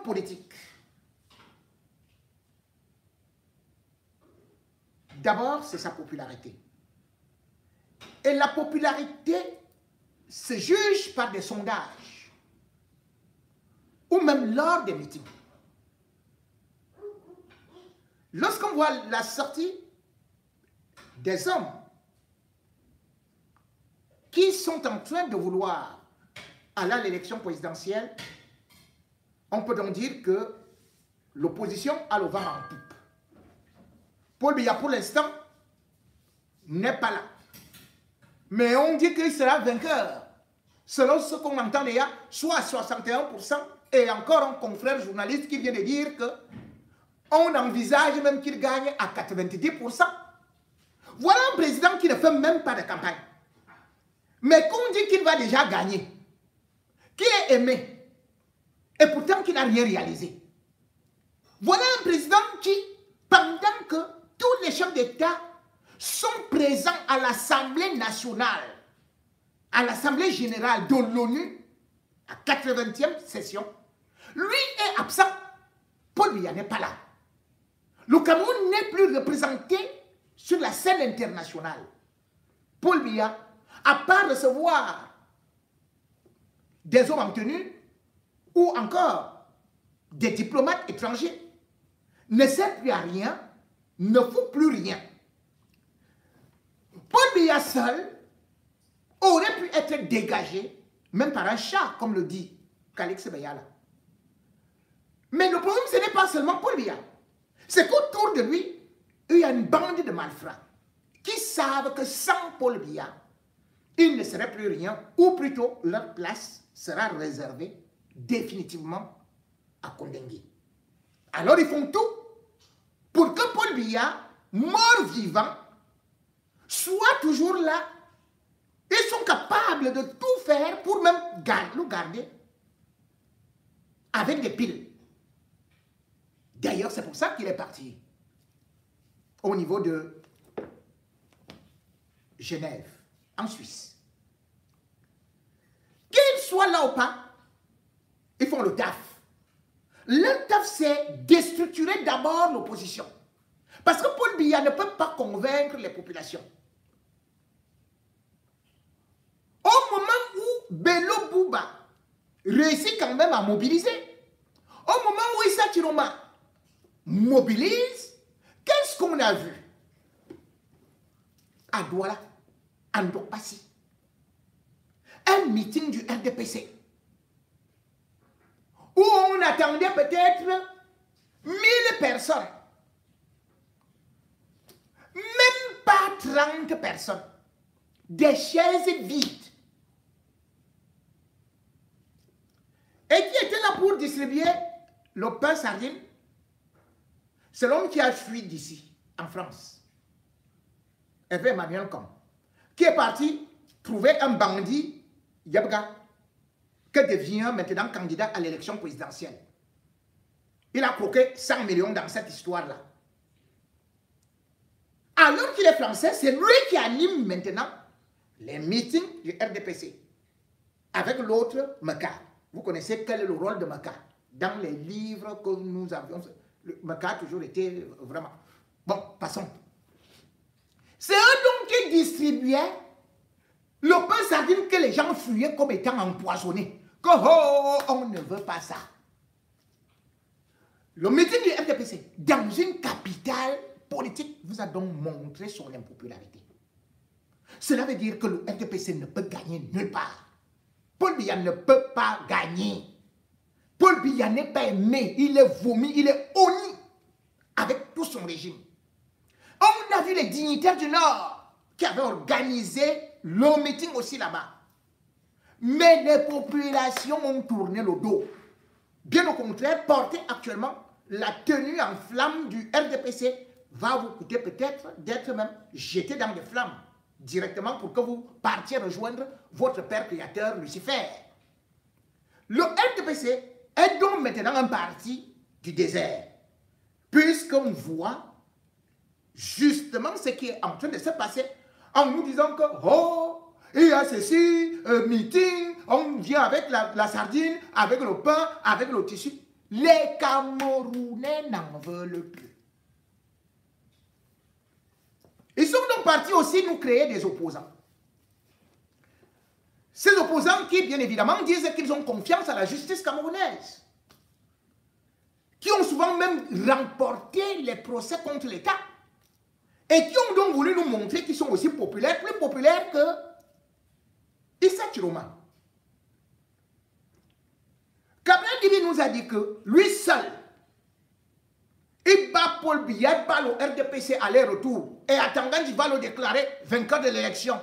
politique, d'abord, c'est sa popularité. Et la popularité se juge par des sondages ou même lors des meetings. Lorsqu'on voit la sortie des hommes qui sont en train de vouloir aller à l'élection présidentielle, on peut donc dire que l'opposition a le vent en poupe. Paul Biya, pour l'instant, n'est pas là. Mais on dit qu'il sera vainqueur. Selon ce qu'on entend déjà, soit à 61%, et encore un confrère journaliste qui vient de dire que on envisage même qu'il gagne à 90%. Voilà un président qui ne fait même pas de campagne. Mais qu'on dit qu'il va déjà gagner, qui est aimé, et pourtant qui n'a rien réalisé. Voilà un président qui, pendant que tous les chefs d'État sont présents à l'Assemblée nationale, à l'Assemblée générale de l'ONU, à 80e session, lui est absent. Paul Biya n'est pas là. Le Cameroun n'est plus représenté sur la scène internationale. Paul Biya, à part recevoir des hommes en tenue ou encore des diplomates étrangers, ne sert plus à rien, ne fout plus rien. Paul Biya seul aurait pu être dégagé, même par un chat, comme le dit Calix Bayala. Mais le problème, ce n'est pas seulement Paul Biya. C'est qu'autour de lui, il y a une bande de malfrats qui savent que sans Paul Biya, il ne serait plus rien, ou plutôt leur place sera réservée définitivement à Kondengue. Alors ils font tout pour que Paul Biya, mort vivant, soit toujours là. Ils sont capables de tout faire pour même le garder avec des piles. D'ailleurs, c'est pour ça qu'il est parti au niveau de Genève, en Suisse. Qu'ils soient là ou pas, ils font le taf. Le taf, c'est déstructurer d'abord l'opposition. Parce que Paul Biya ne peut pas convaincre les populations. Au moment où Bello Bouba réussit quand même à mobiliser, au moment où Issa Chiroma mobilise, qu'est-ce qu'on a vu à Douala, à Ndokpassi? Un meeting du RDPC où on attendait peut-être 1000 personnes. Même pas 30 personnes. Des chaises vides. Et qui était là pour distribuer le pain sardine? C'est l'homme qui a fui d'ici, en France. Hervé Emmanuel Com, qui est parti trouver un bandit, Yabga, qui devient maintenant candidat à l'élection présidentielle. Il a croqué 100 millions dans cette histoire-là. Alors qu'il est français, c'est lui qui anime maintenant les meetings du RDPC. Avec l'autre, Meka. Vous connaissez quel est le rôle de Meka dans les livres que nous avions. Meka a toujours été vraiment... Bon, passons. C'est eux donc qui distribuaient le pain sardine que les gens fuyaient comme étant empoisonné. Que oh, on ne veut pas ça. Le meeting du RDPC, dans une capitale politique, vous a donc montré son impopularité. Cela veut dire que le RDPC ne peut gagner nulle part. Paul Biya ne peut pas gagner. Paul Biya n'est pas aimé, il est vomi, il est honni avec tout son régime. On a vu les dignitaires du Nord qui avaient organisé le meeting aussi là-bas. Mais les populations ont tourné le dos. Bien au contraire, porter actuellement la tenue en flamme du RDPC va vous coûter peut-être d'être même jeté dans des flammes directement pour que vous partiez rejoindre votre père créateur Lucifer. Le RDPC est donc maintenant un parti du désert, puisqu'on voit justement ce qui est en train de se passer en nous disant que oh, il y a ceci, meeting, on vient avec la sardine, avec le pain, avec le tissu. Les Camerounais n'en veulent plus. Ils sont donc partis aussi nous créer des opposants. Ces opposants qui, bien évidemment, disent qu'ils ont confiance à la justice camerounaise. Qui ont souvent même remporté les procès contre l'État. Et qui ont donc voulu nous montrer qu'ils sont aussi populaires, plus populaires que Issa Chiroma. Cabral Dibi nous a dit que lui seul, il bat Paul Biya, il bat le RDPC aller-retour. Et Atanganji va le déclarer vainqueur de l'élection.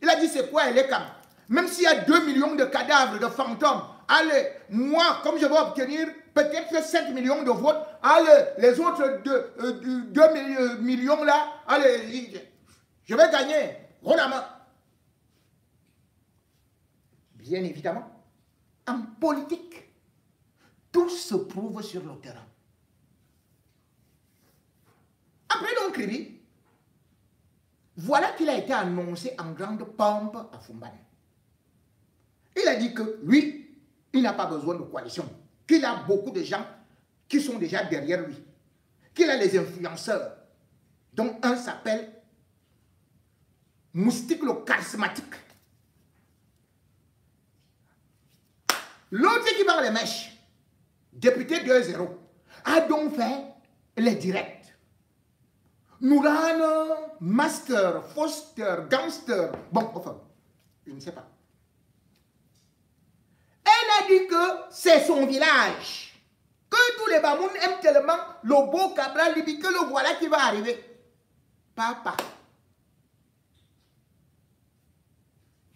Il a dit c'est quoi les camps? Même s'il y a 2 millions de cadavres, de fantômes, allez, moi, comme je vais obtenir peut-être 7 millions de votes, allez, les autres 2 millions là, allez, je vais gagner. Bien évidemment, en politique, tout se prouve sur le terrain. Après donc Kribi, voilà qu'il a été annoncé en grande pompe à Fumbane. Il a dit que lui, il n'a pas besoin de coalition, qu'il a beaucoup de gens qui sont déjà derrière lui, qu'il a les influenceurs, dont un s'appelle Moustique le charismatique. L'autre qui parle les mèches, député 2-0, a donc fait les directs. Nourane, Master, Foster, Gangster, bon, enfin, je ne sais pas. Elle a dit que c'est son village. Que tous les Bamoun aiment tellement le beau Cabral Libi que le voilà qui va arriver. Papa.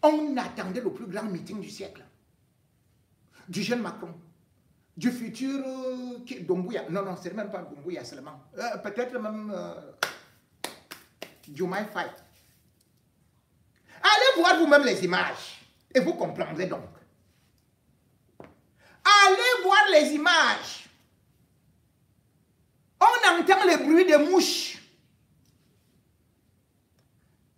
On attendait le plus grand meeting du siècle. Du jeune Macron. Du futur Doumbouya. Non, non, c'est même pas Doumbouya seulement. Peut-être même Diomaye Faye. Allez voir vous-même les images. Et vous comprendrez donc. Allez voir les images. On entend le bruit des mouches.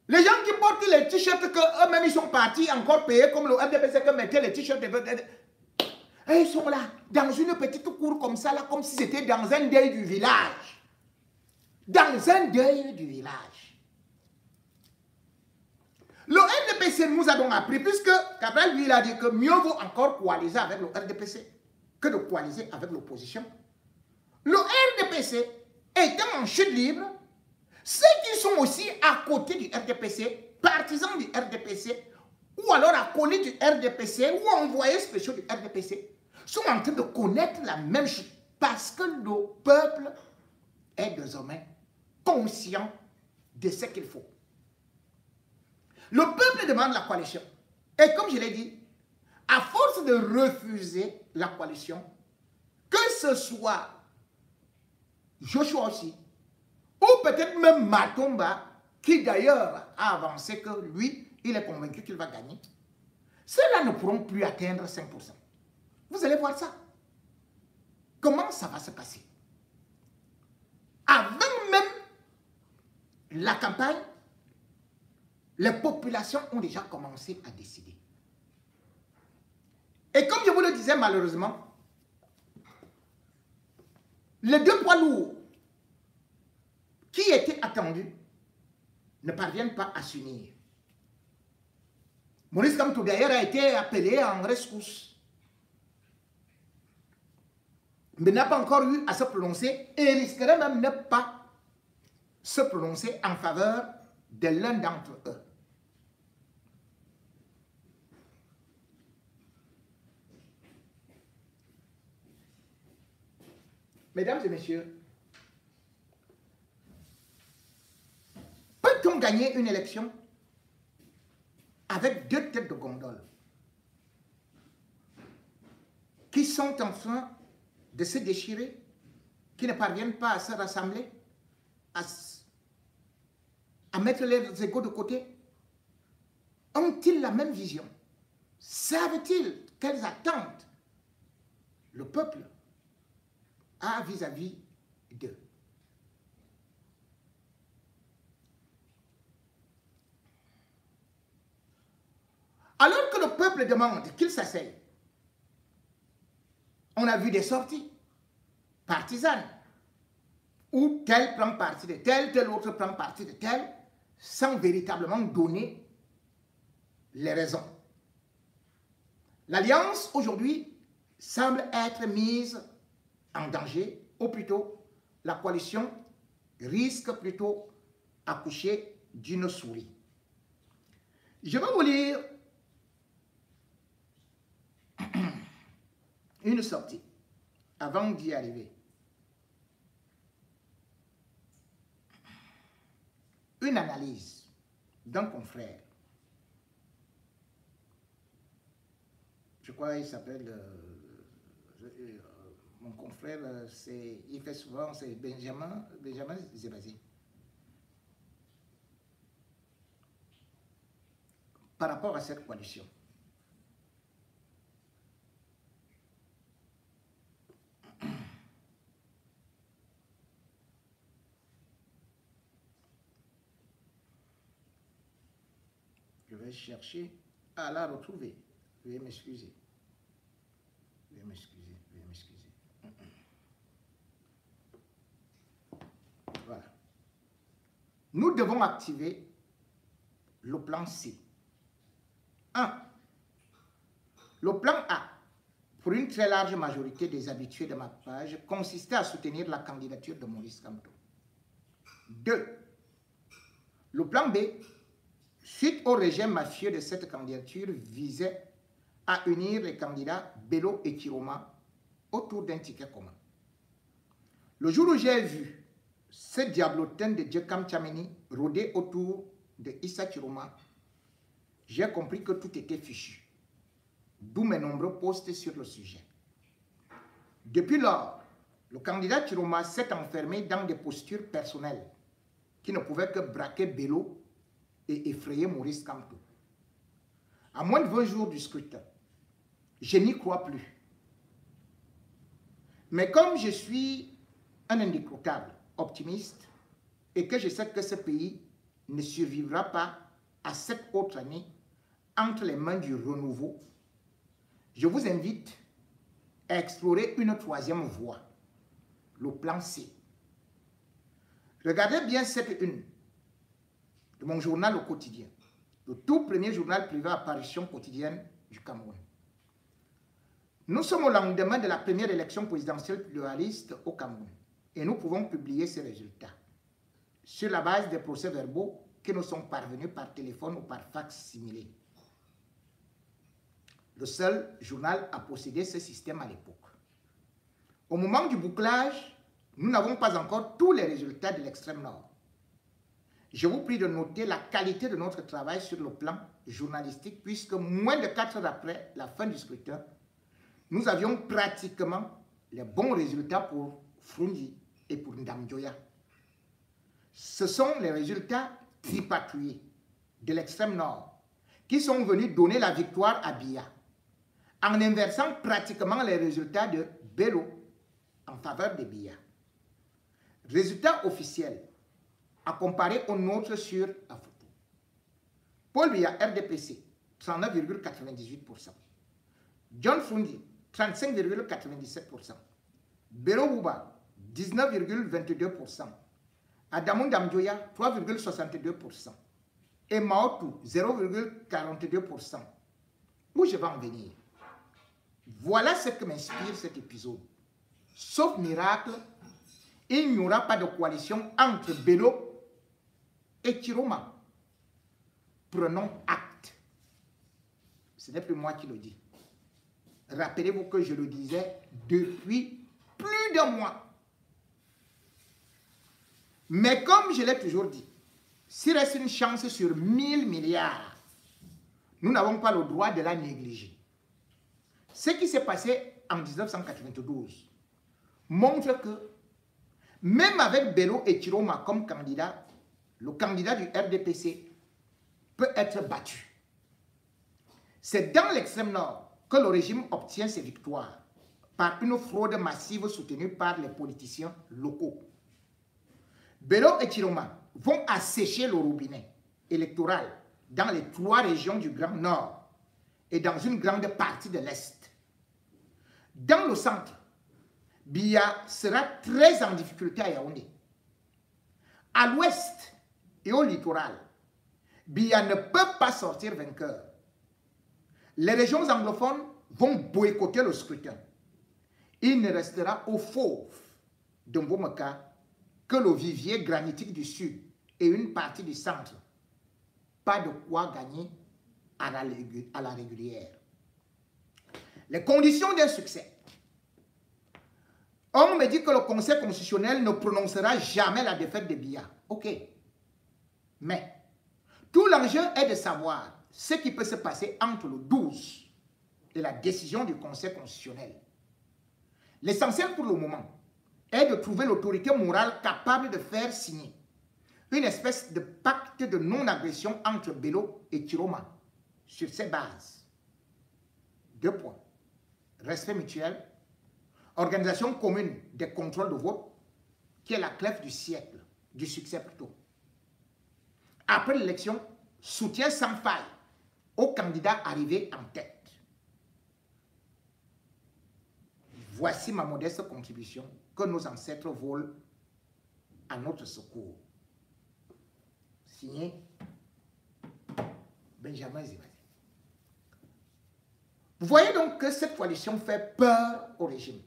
Les gens qui portent les t-shirts qu'eux-mêmes ils sont partis encore payés comme le FDPC que mettait les t-shirts. Et ils sont là, dans une petite cour comme ça, là, comme si c'était dans un deuil du village. Dans un deuil du village. Le RDPC nous a donc appris, puisque Cabral lui il a dit que mieux vaut encore coaliser avec le RDPC que de coaliser avec l'opposition. Le RDPC étant en chute libre, ceux qui sont aussi à côté du RDPC, partisans du RDPC, ou alors accolés du RDPC, ou envoyés spéciaux du RDPC, sont en train de connaître la même chose, parce que le peuple est désormais conscient de ce qu'il faut. Le peuple demande la coalition. Et comme je l'ai dit, à force de refuser la coalition, que ce soit Joshua aussi, ou peut-être même Matomba, qui d'ailleurs a avancé que lui, il est convaincu qu'il va gagner, ceux-là ne pourront plus atteindre 5%. Vous allez voir ça. Comment ça va se passer? Avant même la campagne, les populations ont déjà commencé à décider. Et comme je vous le disais, malheureusement, les deux poids lourds qui étaient attendus ne parviennent pas à s'unir. Maurice Kamto d'ailleurs a été appelé en rescousse. Mais n'a pas encore eu à se prononcer et risquerait même ne pas se prononcer en faveur de l'un d'entre eux. Mesdames et messieurs, peut-on gagner une élection avec deux têtes de gondole qui sont en train de se déchirer, qui ne parviennent pas à se rassembler, à mettre leurs égos de côté? Ont-ils la même vision? Savent-ils quelles attentes le peuple a vis-à-vis d'eux? Alors que le peuple demande qu'il s'asseye, on a vu des sorties. partisane, où tel prend parti de tel, tel autre prend parti de tel, sans véritablement donner les raisons. L'alliance aujourd'hui semble être mise en danger, ou plutôt la coalition risque plutôt accoucher d'une souris. Je vais vous lire une sortie avant d'y arriver. Une analyse d'un confrère. Je crois qu'il s'appelle, mon confrère, il fait souvent, c'est Benjamin Zebazé. Par rapport à cette coalition. Je vais chercher à la retrouver. Veuillez m'excuser. Veuillez m'excuser. Veuillez m'excuser. Voilà. Nous devons activer le plan C. 1. Le plan A, pour une très large majorité des habitués de ma page, consistait à soutenir la candidature de Maurice Kamto. 2. Le plan B, suite au régime mafieux de cette candidature, visait à unir les candidats Bello et Chiroma autour d'un ticket commun. Le jour où j'ai vu ce diablotin de Djekam Tchameni rôder autour de Issa Chiroma, j'ai compris que tout était fichu. D'où mes nombreux posts sur le sujet. Depuis lors, le candidat Chiroma s'est enfermé dans des postures personnelles qui ne pouvaient que braquer Bello et effrayer Maurice Kamto. À moins de 20 jours du scrutin, je n'y crois plus. Mais comme je suis un indécrottable optimiste et que je sais que ce pays ne survivra pas à cette autre année entre les mains du renouveau, je vous invite à explorer une troisième voie, le plan C. Regardez bien cette une de mon journal au quotidien, le tout premier journal privé à apparition quotidienne du Cameroun. Nous sommes au lendemain de la première élection présidentielle pluraliste au Cameroun et nous pouvons publier ces résultats sur la base des procès-verbaux qui nous sont parvenus par téléphone ou par fax similé. Le seul journal à posséder ce système à l'époque. Au moment du bouclage, nous n'avons pas encore tous les résultats de l'extrême nord. Je vous prie de noter la qualité de notre travail sur le plan journalistique puisque moins de 4 heures après la fin du scrutin, nous avions pratiquement les bons résultats pour Frundi et pour Ndamjoya. Ce sont les résultats tripatouillés de l'extrême nord qui sont venus donner la victoire à Biya en inversant pratiquement les résultats de Bello en faveur de Biya. Résultat officiel à comparer aux nôtres sur la photo. Paul Biya, RDPC, 39,98%. John Frundi, 35,97%. Bello Bouba, 19,22%. Adamou Ndamjoya, 3,62%. Et Maotu, 0,42%. Où je vais en venir? Voilà ce que m'inspire cet épisode. Sauf miracle, il n'y aura pas de coalition entre Bello et Chiroma. Prenons acte. Ce n'est plus moi qui le dis. Rappelez-vous que je le disais depuis plus d'un mois. Mais comme je l'ai toujours dit, s'il reste une chance sur 1000 milliards, nous n'avons pas le droit de la négliger. Ce qui s'est passé en 1992 montre que même avec Bello et Chiroma comme candidat, le candidat du RDPC peut être battu. C'est dans l'extrême nord que le régime obtient ses victoires par une fraude massive soutenue par les politiciens locaux. Bello et Chiroma vont assécher le robinet électoral dans les 3 régions du Grand Nord et dans une grande partie de l'Est. Dans le centre, Biya sera très en difficulté à Yaoundé. À l'ouest et au littoral, Biya ne peut pas sortir vainqueur. Les régions anglophones vont boycotter le scrutin. Il ne restera au fauve de Mbomaka que le vivier granitique du sud et une partie du centre. Pas de quoi gagner à la régulière. Les conditions d'un succès. On me dit que le Conseil constitutionnel ne prononcera jamais la défaite de Biya. Ok. Mais tout l'enjeu est de savoir ce qui peut se passer entre le 12 et la décision du Conseil constitutionnel. L'essentiel pour le moment est de trouver l'autorité morale capable de faire signer une espèce de pacte de non-agression entre Bello et Chiroma sur ces bases. 2 points. Respect mutuel, organisation commune des contrôles de vote, qui est la clef du siècle, du succès plutôt. Après l'élection, soutien sans faille aux candidats arrivés en tête. Voici ma modeste contribution que nos ancêtres volent à notre secours. Signé Benjamin Zivadé. Vous voyez donc que cette coalition fait peur au régime.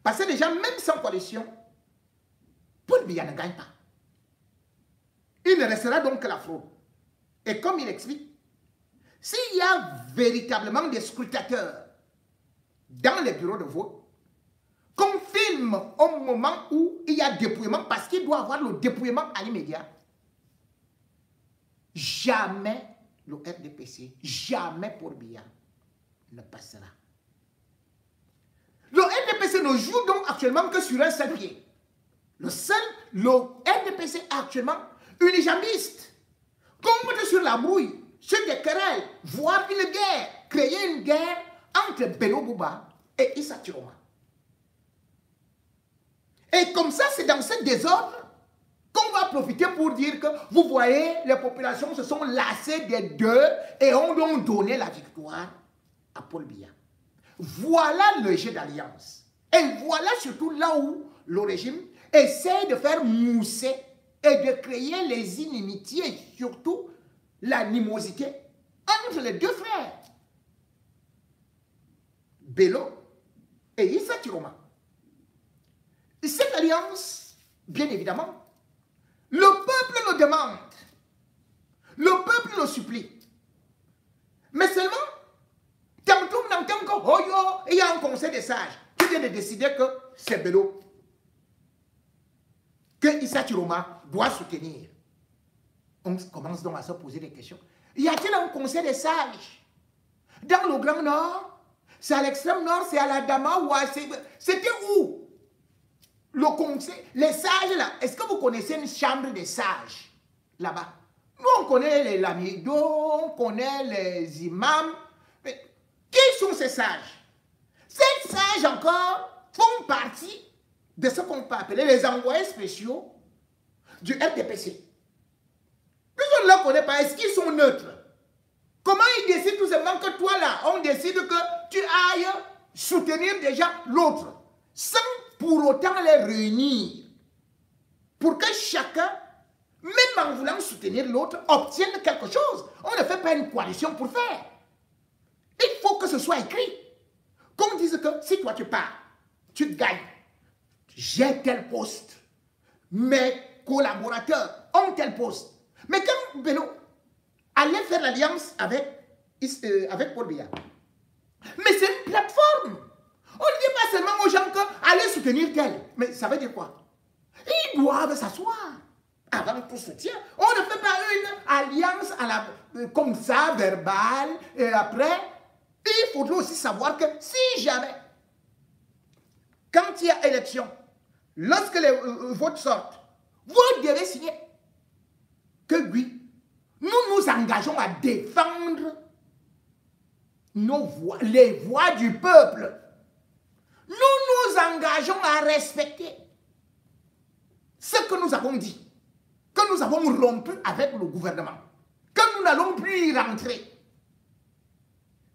Parce que déjà, même sans coalition, Paul Biya ne gagne pas. Il ne restera donc que la fraude. Et comme il explique, s'il y a véritablement des scrutateurs dans les bureaux de vote, qu'on filme au moment où il y a dépouillement, parce qu'il doit avoir le dépouillement à l'immédiat, jamais le RDPC, jamais Paul Biya ne passera. Le RDPC ne joue donc actuellement que sur un seul pied. Le RDPC est actuellement unijambiste, compte sur la brouille, sur des querelles, voire une guerre, créer une guerre entre Bello Bouba et Issa Chiroma. Et comme ça, c'est dans ce désordre qu'on va profiter pour dire que, vous voyez, les populations se sont lassées des deux et ont donc donné la victoire à Paul Biya. Voilà le jeu d'alliance. Et voilà surtout là où le régime essaie de faire mousser et de créer les inimitiés, surtout l'animosité entre les deux frères, Bello et Issa Chiroma. Cette alliance, bien évidemment, le peuple le demande, le peuple le supplie. Mais seulement, tantôt on entend que, oh yo, il y a un conseil des sages qui vient de décider que c'est Bello que Issa Chiroma doit soutenir. On commence donc à se poser des questions. Y a-t-il un conseil des sages dans le Grand Nord? C'est à l'extrême nord, c'est à la Dama ou à... C'était où? Le conseil, les sages là, est-ce que vous connaissez une chambre des sages là-bas? Nous on connaît les lamidos, on connaît les imams. Mais qui sont ces sages? Ces sages encore font partie de ce qu'on peut appeler les envoyés spéciaux du RDPC. Puisqu'on ne les connaît pas, est-ce qu'ils sont neutres? Comment ils décident tout simplement que toi là, on décide que tu ailles soutenir déjà l'autre, sans pour autant les réunir, pour que chacun, même en voulant soutenir l'autre, obtienne quelque chose. On ne fait pas une coalition pour faire. Il faut que ce soit écrit. Qu'on dise que si toi tu pars, tu gagnes, j'ai tel poste, mes collaborateurs ont tel poste. Mais quand Bello allait faire l'alliance avec Paul Biya, mais c'est une plateforme. On ne dit pas seulement aux gens qu'allez soutenir tel. Mais ça veut dire quoi? Ils doivent s'asseoir avant tout soutien. On ne fait pas une alliance comme ça, verbale, et après, il faudrait aussi savoir que si jamais, quand il y a élection, lorsque les votes sortent, vous devez signer que oui, nous nous engageons à défendre nos voix, les voix du peuple. Nous nous engageons à respecter ce que nous avons dit, que nous avons rompu avec le gouvernement, que nous n'allons plus y rentrer.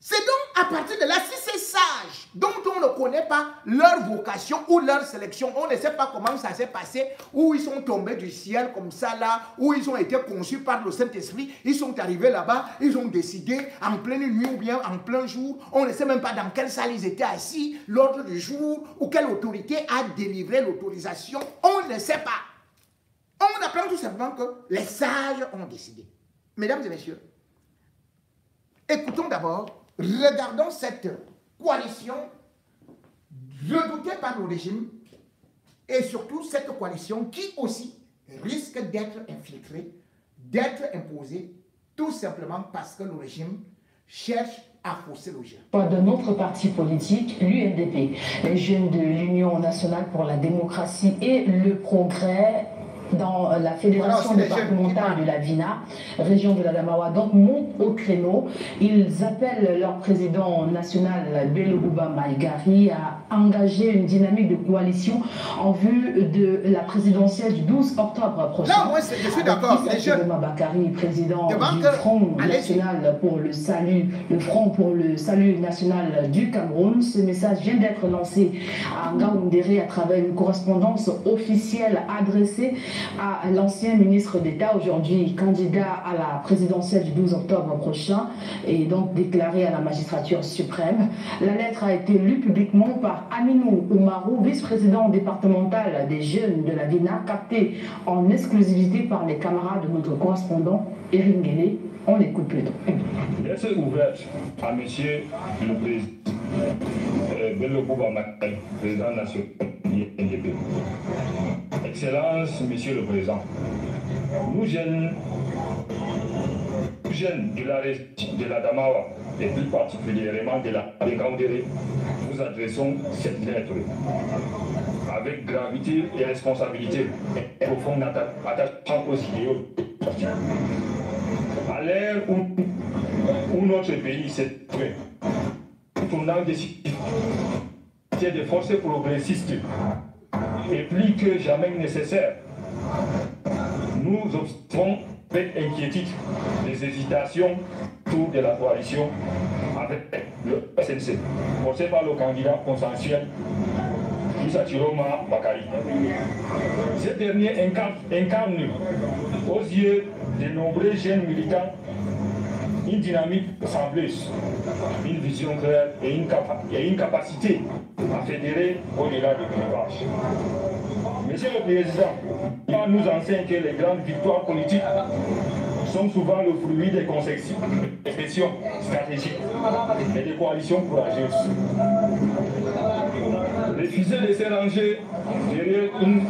C'est donc à partir de là, si ces sages dont on ne connaît pas leur vocation ou leur sélection, on ne sait pas comment ça s'est passé, où ils sont tombés du ciel comme ça là, où ils ont été conçus par le Saint-Esprit, ils sont arrivés là-bas, ils ont décidé en pleine nuit ou bien en plein jour, on ne sait même pas dans quelle salle ils étaient assis, l'ordre du jour, ou quelle autorité a délivré l'autorisation, on ne sait pas. On apprend tout simplement que les sages ont décidé. Mesdames et messieurs, écoutons d'abord. Regardons cette coalition redoutée par le régime et surtout cette coalition qui aussi risque d'être infiltrée, d'être imposée, tout simplement parce que le régime cherche à fausser le jeu. De notre parti politique, l'UNDP, les jeunes de l'Union nationale pour la démocratie et le progrès, dans la fédération départementale de la Vina, région de la Damawa, donc montent au créneau. Ils appellent leur président national, Bello Bouba Maïgari, à engager une dynamique de coalition en vue de la présidentielle du 12 octobre prochain. Non, moi je suis d'accord. Bakari, président du Front national pour le salut, le Front pour le salut national du Cameroun. Ce message vient d'être lancé à Ngaoundéré à travers une correspondance officielle adressée à l'ancien ministre d'État, aujourd'hui candidat à la présidentielle du 12 octobre prochain, et donc déclaré à la magistrature suprême. La lettre a été lue publiquement par Aminou Oumarou, vice-président départemental des jeunes de la Vina, capté en exclusivité par les camarades de notre correspondant Eric Nguélé. On l'écoute plutôt. Lettre ouverte à monsieur le président Bello Bouba Maïgari, président national du NDP. Excellence, Monsieur le Président, nous jeunes de la Damawa, et plus particulièrement de la Ngaoundéré, vous adressons cette lettre avec gravité et responsabilité et profond attachement aux idéaux. À l'ère où notre pays s'est trouvé, tournant décisif des forces progressistes est plus que jamais nécessaire. Nous observons avec inquiétude les hésitations autour de la coalition avec le SNC, porté par le candidat consensuel Issa Chiroma Bakari. Ce dernier incarne aux yeux de nombreux jeunes militants une dynamique sembleuse, une vision claire et une capacité à fédérer au-delà des clivages. Monsieur le Président, il nous enseigne que les grandes victoires politiques sont souvent le fruit des conceptions stratégiques et des coalitions courageuses. Refuser de se ranger derrière une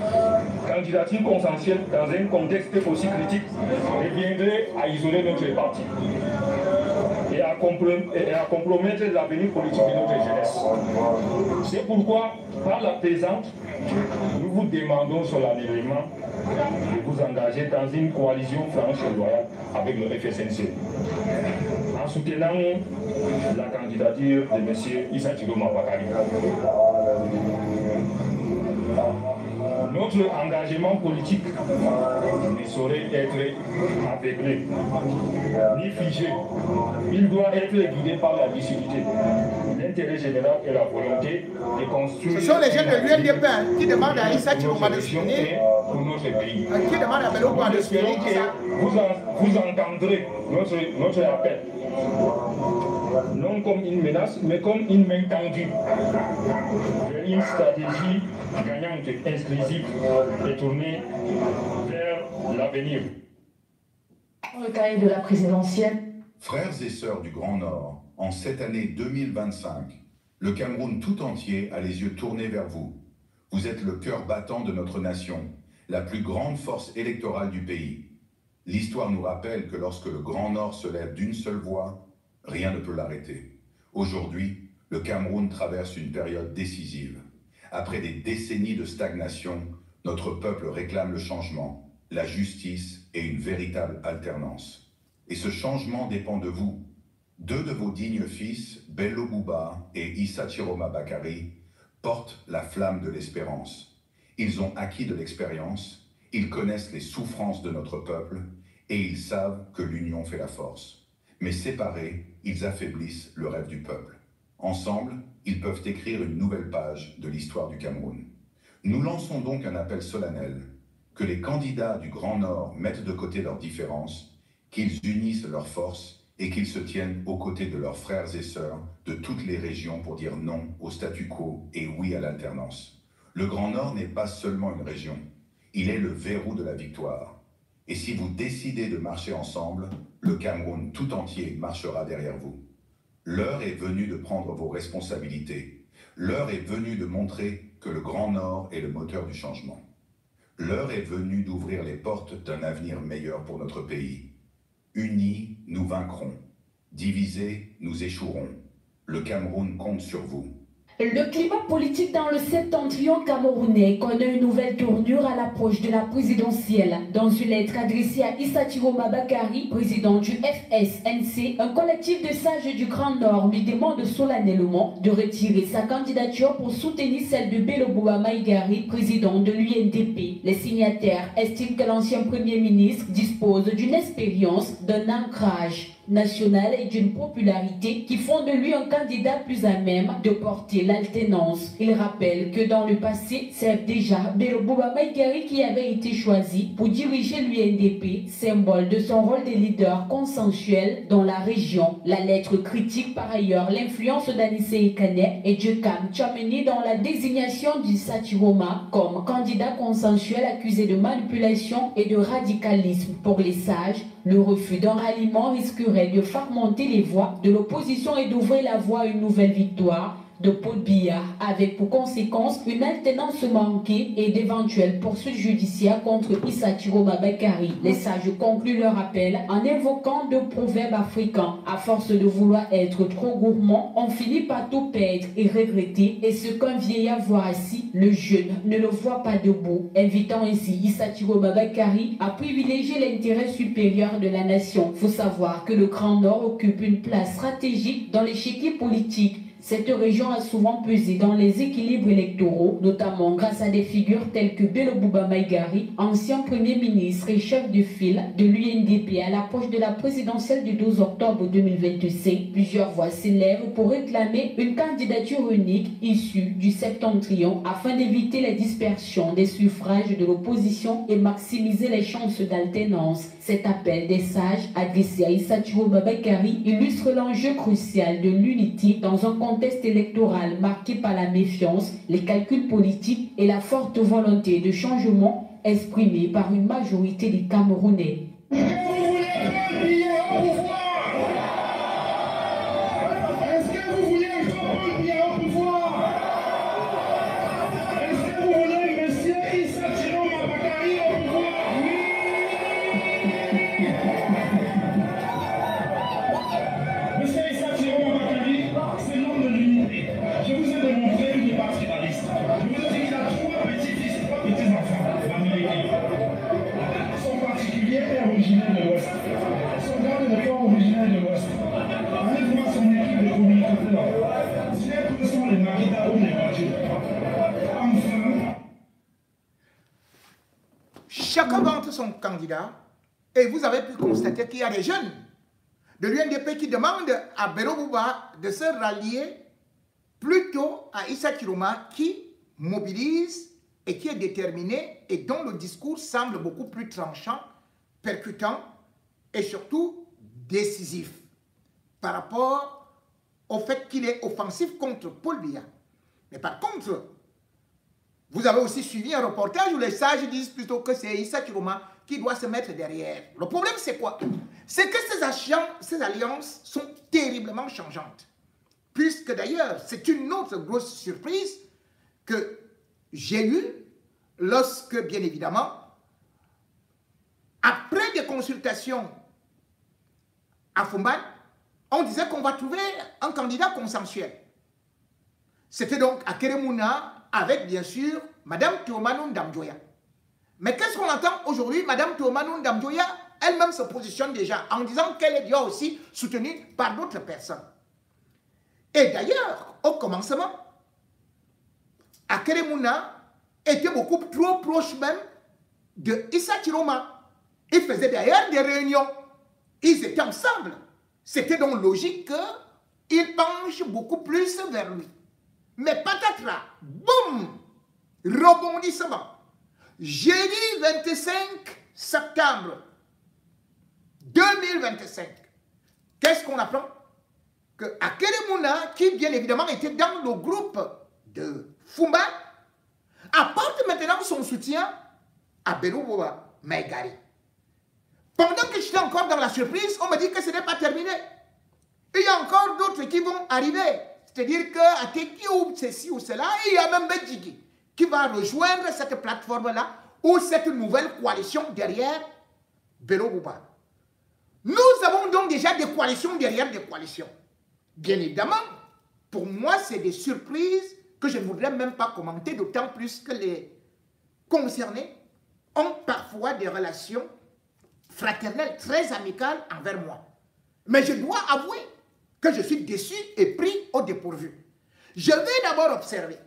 candidature consensuelle dans un contexte aussi critique reviendrait à isoler notre parti et à compromettre l'avenir politique de notre jeunesse. C'est pourquoi, par la présente, nous vous demandons solennellement de vous engager dans une coalition franche et loyale avec le FSNC, en soutenant la candidature de M. Issa Chiroma Bakari. Notre engagement politique ne saurait être aveuglé, ni figé. Il doit être guidé par la lucidité, l'intérêt général et la volonté de construire... Ce sont les jeunes de l'UNDP qui demandent à Issa Chiroma de s'unir pour notre pays. Qui demandent à Bello Bouba de s'unir. Vous entendrez notre appel. Non comme une menace, mais comme une main tendue vers une stratégie gagnante, inclusive et tournée vers l'avenir. Le cahier de la présidentielle. Frères et sœurs du Grand Nord, en cette année 2025, le Cameroun tout entier a les yeux tournés vers vous. Vous êtes le cœur battant de notre nation, la plus grande force électorale du pays. L'histoire nous rappelle que lorsque le Grand Nord se lève d'une seule voix, rien ne peut l'arrêter. Aujourd'hui, le Cameroun traverse une période décisive. Après des décennies de stagnation, notre peuple réclame le changement, la justice et une véritable alternance. Et ce changement dépend de vous. Deux de vos dignes fils, Bello Bouba et Issa Chiroma Bakari, portent la flamme de l'espérance. Ils ont acquis de l'expérience, ils connaissent les souffrances de notre peuple et ils savent que l'union fait la force. Mais séparés, ils affaiblissent le rêve du peuple. Ensemble, ils peuvent écrire une nouvelle page de l'histoire du Cameroun. Nous lançons donc un appel solennel, que les candidats du Grand Nord mettent de côté leurs différences, qu'ils unissent leurs forces et qu'ils se tiennent aux côtés de leurs frères et sœurs de toutes les régions pour dire non au statu quo et oui à l'alternance. Le Grand Nord n'est pas seulement une région, il est le verrou de la victoire. Et si vous décidez de marcher ensemble, le Cameroun tout entier marchera derrière vous. L'heure est venue de prendre vos responsabilités. L'heure est venue de montrer que le Grand Nord est le moteur du changement. L'heure est venue d'ouvrir les portes d'un avenir meilleur pour notre pays. Unis, nous vaincrons. Divisés, nous échouerons. Le Cameroun compte sur vous. Le climat politique dans le septentrion camerounais connaît une nouvelle tournure à l'approche de la présidentielle. Dans une lettre adressée à Issa Chiroma Bakary, président du FSNC, un collectif de sages du Grand Nord lui demande solennellement de retirer sa candidature pour soutenir celle de Bello Bouba Maïgari, président de l'UNDP. Les signataires estiment que l'ancien Premier ministre dispose d'une expérience, d'un ancrage national et d'une popularité qui font de lui un candidat plus à même de porter l'alternance. Il rappelle que dans le passé, c'est déjà Bello Bouba Maïgari qui avait été choisi pour diriger l'UNDP, symbole de son rôle de leader consensuel dans la région. La lettre critique par ailleurs l'influence d'Anissé Ekane et Djekam Tchameni dans la désignation d'Issa Chiroma comme candidat consensuel accusé de manipulation et de radicalisme. Pour les sages, le refus d'un ralliement risquerait de faire monter les voix de l'opposition et d'ouvrir la voie à une nouvelle victoire de Paul Biya, avec pour conséquence une alternance manquée et d'éventuelles poursuites judiciaires contre Issa Chiroma Bakary. Les sages concluent leur appel en évoquant deux proverbes africains. À force de vouloir être trop gourmand, on finit par tout perdre et regretter, et ce qu'un vieillard voit assis, le jeune ne le voit pas debout, invitant ainsi Issa Chiroma Bakary à privilégier l'intérêt supérieur de la nation. Il faut savoir que le Grand Nord occupe une place stratégique dans l'échiquier politique. Cette région a souvent pesé dans les équilibres électoraux, notamment grâce à des figures telles que Bello Bouba Maïgari, ancien Premier ministre et chef de file de l'UNDP à l'approche de la présidentielle du 12 octobre 2025. Plusieurs voix s'élèvent pour réclamer une candidature unique issue du septentrion afin d'éviter la dispersion des suffrages de l'opposition et maximiser les chances d'alternance. Cet appel des sages adressé à Issa Chiroma Bakary illustre l'enjeu crucial de l'unité dans un contexte électoral marqué par la méfiance, les calculs politiques et la forte volonté de changement exprimée par une majorité des Camerounais. Chacun vante son candidat et vous avez pu constater qu'il y a des jeunes de l'UNDP qui demandent à Bello Bouba de se rallier plutôt à Issa Chiroma qui mobilise et qui est déterminé et dont le discours semble beaucoup plus tranchant, percutant et surtout décisif par rapport au fait qu'il est offensif contre Paul Biya. Mais par contre, vous avez aussi suivi un reportage où les sages disent plutôt que c'est Issa Chiroma qui doit se mettre derrière. Le problème, c'est quoi? C'est que ces alliances sont terriblement changeantes. Puisque d'ailleurs, c'est une autre grosse surprise que j'ai eue lorsque, bien évidemment, après des consultations à Fumban, on disait qu'on va trouver un candidat consensuel. C'était donc à Keremouna, avec bien sûr Madame Théomanou Ndamjoya. Mais qu'est-ce qu'on entend aujourd'hui? Madame Théomanou Ndamjoya elle-même se positionne déjà en disant qu'elle est déjà aussi soutenue par d'autres personnes. Et d'ailleurs, au commencement, à Keremouna était beaucoup trop proche même de Issa Chiroma. Ils faisaient d'ailleurs des réunions. Ils étaient ensemble. C'était donc logique qu'il penche beaucoup plus vers lui. Mais patatras, boum, rebondissement. Jeudi 25 septembre 2025. Qu'est-ce qu'on apprend? Que Akelemuna, qui bien évidemment était dans le groupe de Fumba, apporte maintenant son soutien à Belouboua Maïgari. Pendant que j'étais encore dans la surprise, on me dit que ce n'est pas terminé. Il y a encore d'autres qui vont arriver. C'est-à-dire qu'à Teki ou ceci ou cela, il y a même Bedjigi qui va rejoindre cette plateforme-là ou cette nouvelle coalition derrière Belouboua. Nous avons donc déjà des coalitions derrière des coalitions. Bien évidemment, pour moi, c'est des surprises que je ne voudrais même pas commenter, d'autant plus que les concernés ont parfois des relations fraternelles très amicales envers moi. Mais je dois avouer que je suis déçu et pris au dépourvu. Je vais d'abord observer.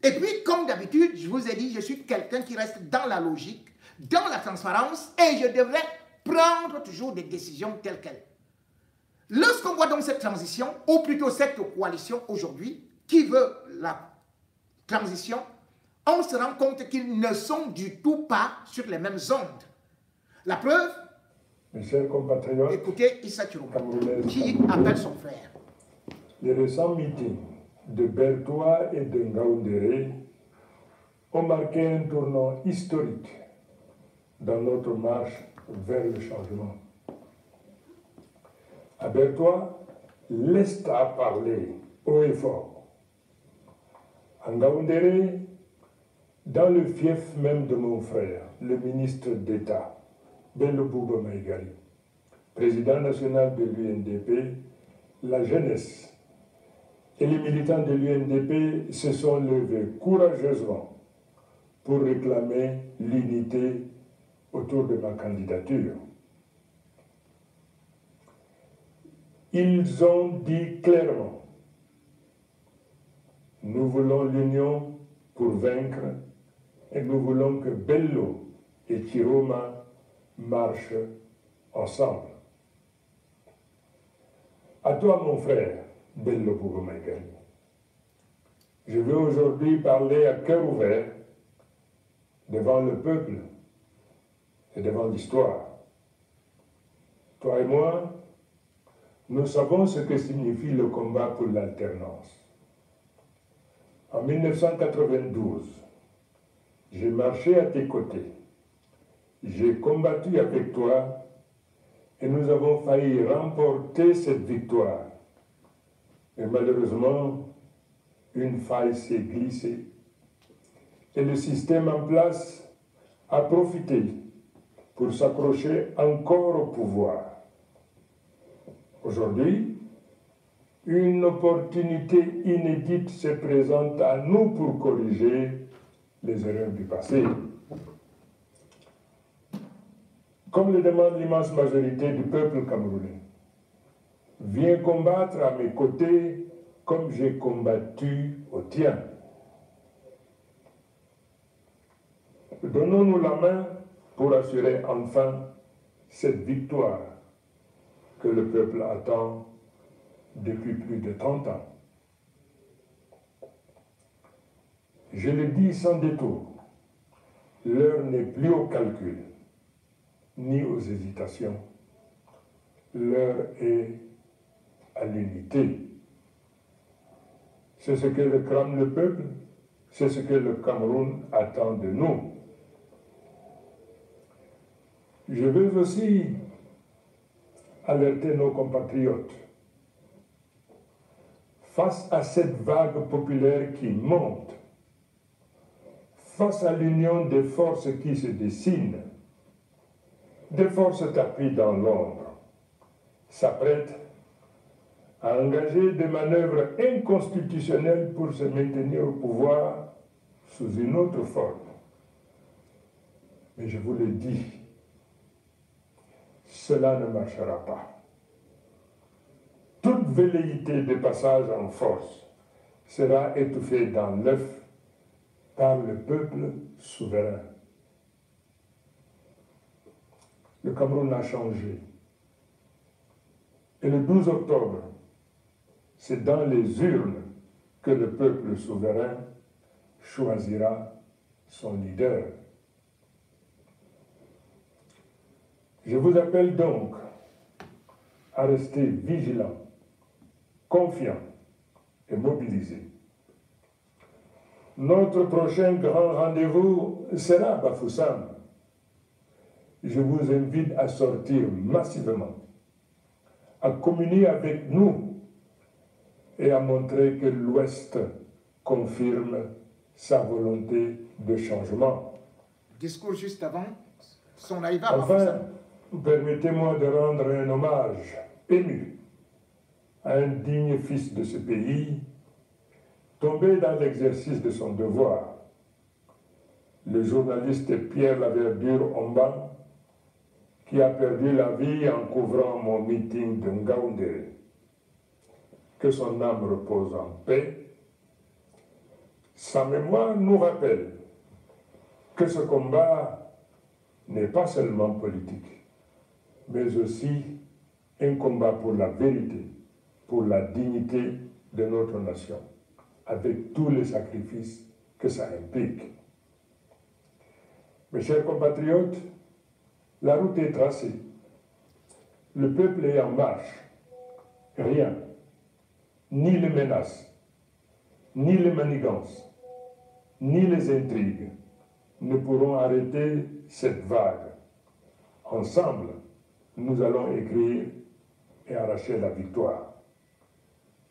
Et puis, comme d'habitude, je vous ai dit, je suis quelqu'un qui reste dans la logique, dans la transparence, et je devrais prendre toujours des décisions telles quelles. Lorsqu'on voit donc cette transition, ou plutôt cette coalition aujourd'hui, qui veut la transition, on se rend compte qu'ils ne sont du tout pas sur les mêmes ondes. La preuve, mes chers compatriotes, écoutez Issa Chirumba, qui appelle son frère. Les récents meetings de Bertois et de Ngaoundéré ont marqué un tournant historique dans notre marche vers le changement. À Bertois, l'Est a parlé haut et fort. À Ngaoundéré, dans le fief même de mon frère, le ministre d'État, Belouboua Maïgari, président national de l'UNDP, la jeunesse et les militants de l'UNDP se sont levés courageusement pour réclamer l'unité autour de ma candidature. Ils ont dit clairement, nous voulons l'union pour vaincre et nous voulons que Bello et Chiroma marchent ensemble. À toi, mon frère, Belouboua Maïgari, je veux aujourd'hui parler à cœur ouvert devant le peuple et devant l'histoire. Toi et moi, nous savons ce que signifie le combat pour l'alternance. En 1992, j'ai marché à tes côtés, j'ai combattu avec toi et nous avons failli remporter cette victoire. Et malheureusement, une faille s'est glissée et le système en place a profité pour s'accrocher encore au pouvoir. Aujourd'hui, une opportunité inédite se présente à nous pour corriger les erreurs du passé. Comme le demande l'immense majorité du peuple camerounais, viens combattre à mes côtés comme j'ai combattu au tien. Donnons-nous la main pour assurer enfin cette victoire que le peuple attend depuis plus de 30 ans. Je le dis sans détour, l'heure n'est plus au calcul, ni aux hésitations. L'heure est à l'unité. C'est ce que réclame le peuple, c'est ce que le Cameroun attend de nous. Je veux aussi alerter nos compatriotes. Face à cette vague populaire qui monte, face à l'union des forces qui se dessinent, des forces tapis dans l'ombre, s'apprêtent à engager des manœuvres inconstitutionnelles pour se maintenir au pouvoir sous une autre forme. Mais je vous le dis, cela ne marchera pas. Toute velléité de passage en force sera étouffée dans l'œuf par le peuple souverain. Le Cameroun a changé. Et le 12 octobre, c'est dans les urnes que le peuple souverain choisira son leader. Je vous appelle donc à rester vigilants, confiants et mobilisés. Notre prochain grand rendez-vous sera à Bafoussam. Je vous invite à sortir massivement, à communier avec nous et à montrer que l'Ouest confirme sa volonté de changement. Discours juste avant son arrivée à Enfin, Bafoussam. permettez-moi de rendre un hommage ému à un digne fils de ce pays, tombé dans l'exercice de son devoir, le journaliste Pierre Laverdure Omba, qui a perdu la vie en couvrant mon meeting de Ngaoundéré. Que son âme repose en paix. Sa mémoire nous rappelle que ce combat n'est pas seulement politique, mais aussi un combat pour la vérité, pour la dignité de notre nation, avec tous les sacrifices que ça implique. Mes chers compatriotes, la route est tracée. Le peuple est en marche. Rien, ni les menaces, ni les manigances, ni les intrigues ne pourront arrêter cette vague. Ensemble, nous allons écrire et arracher la victoire.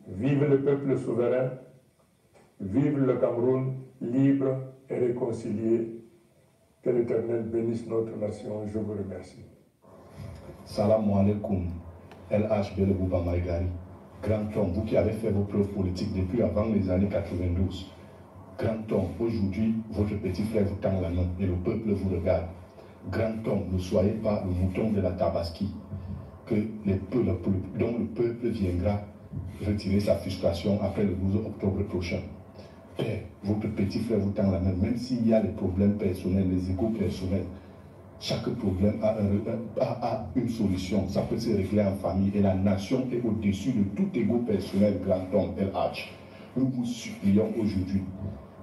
Vive le peuple souverain, vive le Cameroun libre et réconcilié. Que l'Éternel bénisse notre nation. Je vous remercie. Salam alaikum, LH Belebouba Maïgari. Grand homme, vous qui avez fait vos preuves politiques depuis avant les années 92. Grand homme, aujourd'hui, votre petit frère vous tend la main et le peuple vous regarde. Grand homme, ne soyez pas le mouton de la Tabaski, dont le peuple viendra retirer sa frustration après le 12 octobre prochain. Père, votre petit frère vous tend la main, même s'il y a des problèmes personnels, les égos personnels. Chaque problème a une solution. Ça peut se régler en famille et la nation est au-dessus de tout égo personnel, grand homme, LH. Nous vous supplions aujourd'hui.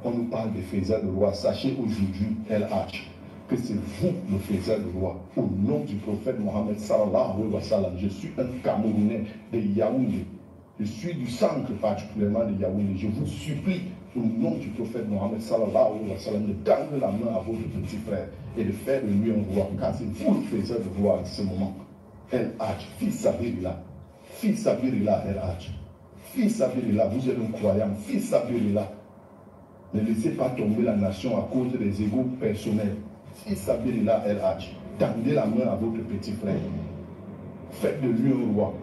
On nous parle des faiseurs de roi. Sachez aujourd'hui, LH, que c'est vous le faiseur de roi. Au nom du prophète Mohammed sallallahu alayhi wa sallam, je suis un Camerounais de Yaoundé. Je suis du centre particulièrement de Yaoundé. Je vous supplie, au nom du prophète Mohammed sallallahu alayhi wa sallam, de tendre la main à votre petit frère et de faire de lui un roi, car c'est vous le faiseur de roi en ce moment. LH, fils Sabirila, LH, fils Sabirila, vous êtes un croyant, fils Sabirila. Ne laissez pas tomber la nation à cause des égos personnels. Fils Sabirila, LH, tendez la main à votre petit frère. Faites de lui un roi.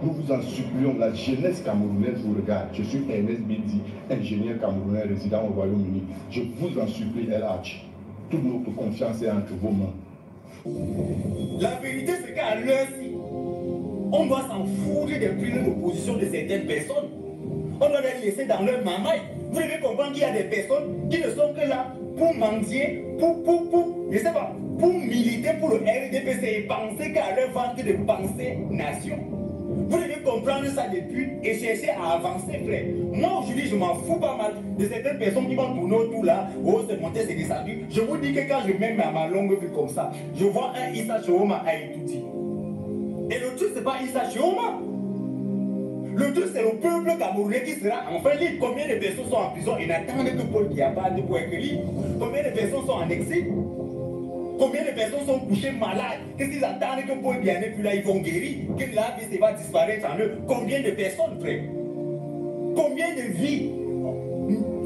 Nous vous en supplions, la jeunesse camerounaise vous regarde. Je suis Ernest Bindi, ingénieur camerounais résident au Royaume-Uni. Je vous en supplie, LH. Toute notre confiance est entre vos mains. La vérité, c'est qu'à l'heure-ci, on doit s'en foutre des prises d'opposition de certaines personnes. On doit les laisser dans leur mamaille. Vous devez comprendre qu'il y a des personnes qui ne sont que là pour mendier, je sais pas, pour militer pour le RDPC et penser qu'à leur ventre de penser nation. Vous devez comprendre ça depuis et chercher à avancer, frère. Moi, aujourd'hui, je m'en fous pas mal de certaines personnes qui vont tourner autour là, oh, c'est monté, c'est descendu. Je vous dis que quand je mets ma longue vue comme ça, je vois un Issa Chihoma à Itouti. Et le truc, c'est pas Issa Chihoma. Le truc, c'est le peuple camerounais qui sera enfin libre. Combien de personnes sont en prison et n'attendent que Paul Biya pour être libre? Combien de personnes sont en exil? Combien de personnes sont couchées malades? Qu'est-ce qu'ils attendent que Paul Biya puis là ils vont guérir? Que la vie va disparaître en eux? Combien de personnes, frère? Combien de vies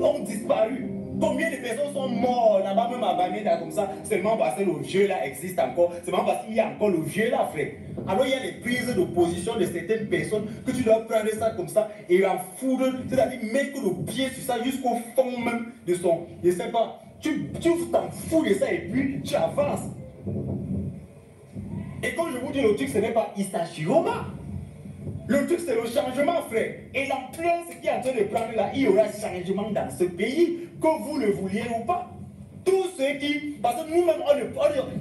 ont disparu? Combien de personnes sont mortes là-bas, même à Bamenda comme ça, seulement parce que le vieux là existe encore, seulement parce qu'il y a encore le vieux là, frère. Alors il y a les prises de position de certaines personnes que tu dois prendre ça comme ça et en foudre, c'est-à-dire mettre le pied sur ça jusqu'au fond même de son, je sais pas, tu t'en fous de ça et puis tu avances. Et comme je vous dis, le truc ce n'est pas Issa Chihoma. Le truc c'est le changement, frère. Et l'ampleur, ce qui est en train de prendre là, il y aura changement dans ce pays, que vous le vouliez ou pas. Tous ceux qui, parce que nous-mêmes,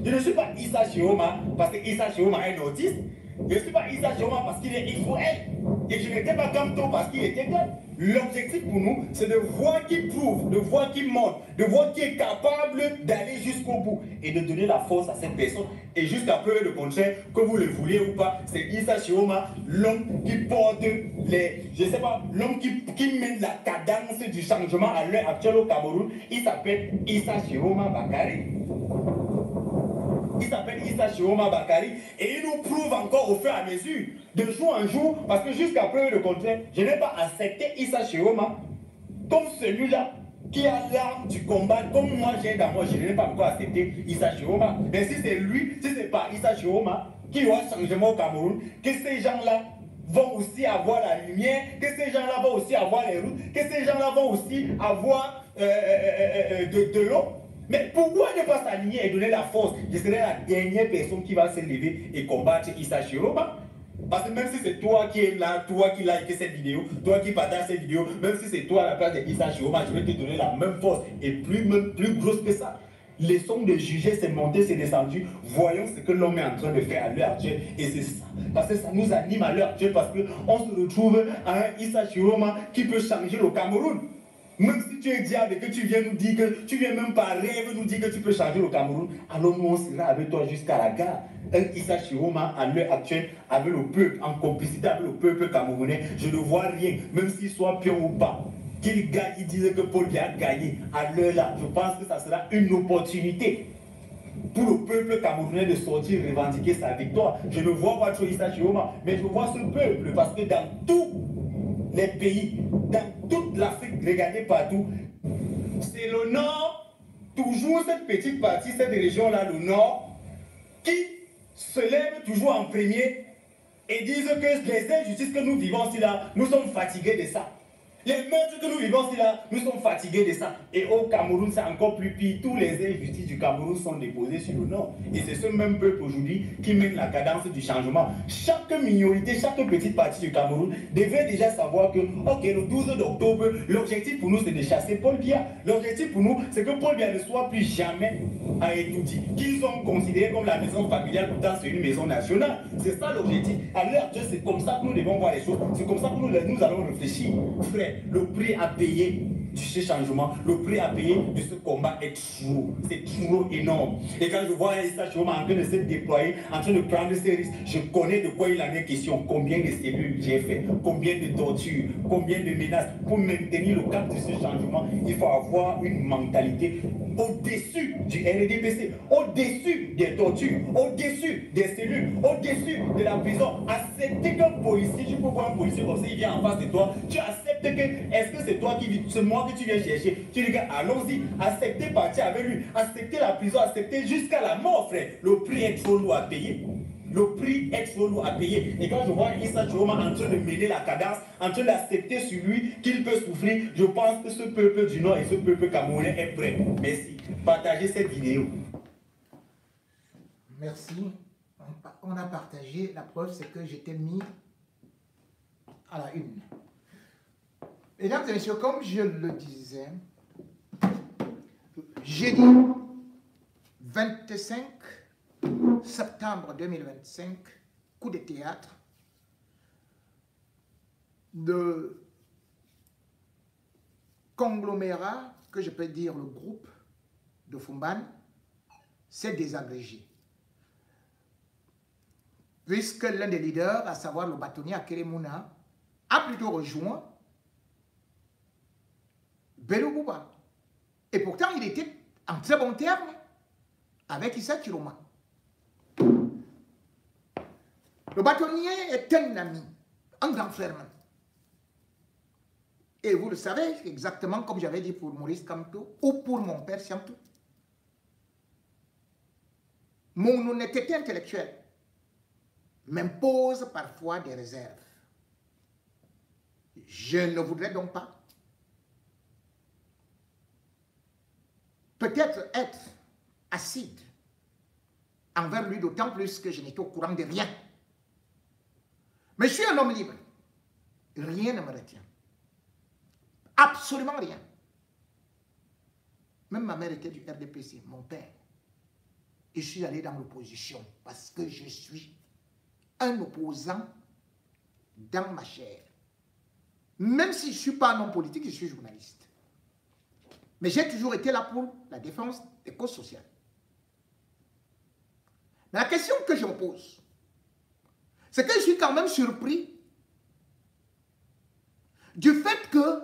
je ne suis pas Issa Chihoma, parce que Issa Chihoma est un autiste, Je ne suis pas Issa Chioma parce qu'il est X ou elle. Et je n'étais pas Gamto parce qu'il était tel. L'objectif pour nous, c'est de voir qui prouve, de voir qui montre, de voir qui est capable d'aller jusqu'au bout et de donner la force à cette personne. Et jusqu'à preuve le contraire, que vous le vouliez ou pas, c'est Issa Chioma, l'homme qui porte les, je sais pas, l'homme qui mène la cadence du changement à l'heure actuelle au Cameroun. Il s'appelle Issa Chioma Bakari. Il s'appelle Issa Chioma Bakari et il nous prouve encore au fur et à mesure, de jour en jour, parce que jusqu'à preuve le contraire, je n'ai pas accepté Issa Chioma comme celui-là qui a l'arme du combat, comme moi j'ai dans moi, je n'ai pas encore accepté Issa Chioma. Mais si c'est lui, si c'est pas Issa Chioma qui aura changement au Cameroun, que ces gens-là vont aussi avoir la lumière, que ces gens-là vont aussi avoir les routes, que ces gens-là vont aussi avoir de l'eau. Mais pourquoi ne pas s'aligner et donner la force? Je serai la dernière personne qui va se lever et combattre Issa Chioma. Parce que même si c'est toi qui es là, toi qui like cette vidéo, toi qui partage cette vidéo, même si c'est toi à la place de Issa Chioma, je vais te donner la même force et même plus grosse que ça. Laissons de juger, c'est monté, c'est descendu. Voyons ce que l'homme est en train de faire à l'heure actuelle. Et c'est ça. Parce que ça nous anime à l'heure actuelle parce qu'on se retrouve à un Issa Chioma qui peut changer le Cameroun. Même si tu es diable et que tu viens nous dire que, tu viens même par rêve nous dire que tu peux changer le Cameroun, alors nous on sera avec toi jusqu'à la gare. Un Issa Chioma à l'heure actuelle, avec le peuple, en complicité avec le peuple camerounais, je ne vois rien, même s'il soit pion ou pas. Qu'il gagne, il disait que Paul Biya a gagné. À l'heure là, je pense que ça sera une opportunité pour le peuple camerounais de sortir revendiquer sa victoire. Je ne vois pas trop Issa Chioma, mais je vois ce peuple parce que dans tous les pays, dans toute l'Afrique, regardez partout, c'est le Nord, toujours cette petite partie, cette région-là, le Nord, qui se lève toujours en premier et disent que les injustices que nous vivons ici là, nous sommes fatigués de ça. Les meurtres que nous vivons ici là, nous sommes fatigués de ça. Et au Cameroun, c'est encore plus pire. Tous les injustices du Cameroun sont déposées sur le Nord. Et c'est ce même peuple aujourd'hui qui mène la cadence du changement. Chaque minorité, chaque petite partie du Cameroun devait déjà savoir que, ok, le 12 octobre, l'objectif pour nous, c'est de chasser Paul Biya. L'objectif pour nous, c'est que Paul Biya ne soit plus jamais à Etoudi, qu'ils ont considéré comme la maison familiale, pourtant c'est une maison nationale. C'est ça l'objectif. À l'heure actuelle, c'est comme ça que nous devons voir les choses. C'est comme ça que nous allons réfléchir. Frère, le prix à payer de ce changement, le prix à payer de ce combat est trop énorme. Et quand je vois Issa Chioma en train de se déployer, en train de prendre ses risques, je connais de quoi il en est question, combien de cellules j'ai fait, combien de tortures, combien de menaces. Pour maintenir le cap de ce changement, il faut avoir une mentalité au-dessus du RDPC, au-dessus des tortures, au-dessus des cellules, au-dessus de la prison. Accepter qu'un policier, tu peux voir un policier comme ça, il vient en face de toi, tu acceptes que, est-ce que c'est toi qui vis, c'est moi que tu viens chercher, tu dis que allons-y, accepter partir avec lui, accepter la prison, accepter jusqu'à la mort, frère. Le prix est trop lourd à payer. Le prix est trop lourd à payer. Et quand je vois Issa Chioma en train de mêler la cadence, en train d'accepter sur lui qu'il peut souffrir, je pense que ce peuple du Nord et ce peuple camerounais est prêt. Merci. Partagez cette vidéo. Merci. On a partagé. La preuve, c'est que j'étais mis à la une. Mesdames et messieurs, comme je le disais, jeudi 25 septembre 2025, coup de théâtre, de conglomérat, que je peux dire le groupe de Fumban, s'est désagrégé. Puisque l'un des leaders, à savoir le bâtonnier Akelemuna, a plutôt rejoint Bello Bouba. Et pourtant, il était en très bon terme avec Issa Chioma. Le bâtonnier est un ami, un grand frère même. Et vous le savez, exactement comme j'avais dit pour Maurice Kamto ou pour mon père Siamto. Mon honnêteté intellectuelle m'impose parfois des réserves. Je ne voudrais donc pas peut-être être acide envers lui, d'autant plus que je n'étais au courant de rien. Mais je suis un homme libre. Rien ne me retient. Absolument rien. Même ma mère était du RDPC, mon père. Et je suis allé dans l'opposition parce que je suis un opposant dans ma chair. Même si je ne suis pas un homme politique, je suis journaliste. Mais j'ai toujours été là pour la défense des causes sociales. Mais la question que je me pose, c'est que je suis quand même surpris du fait que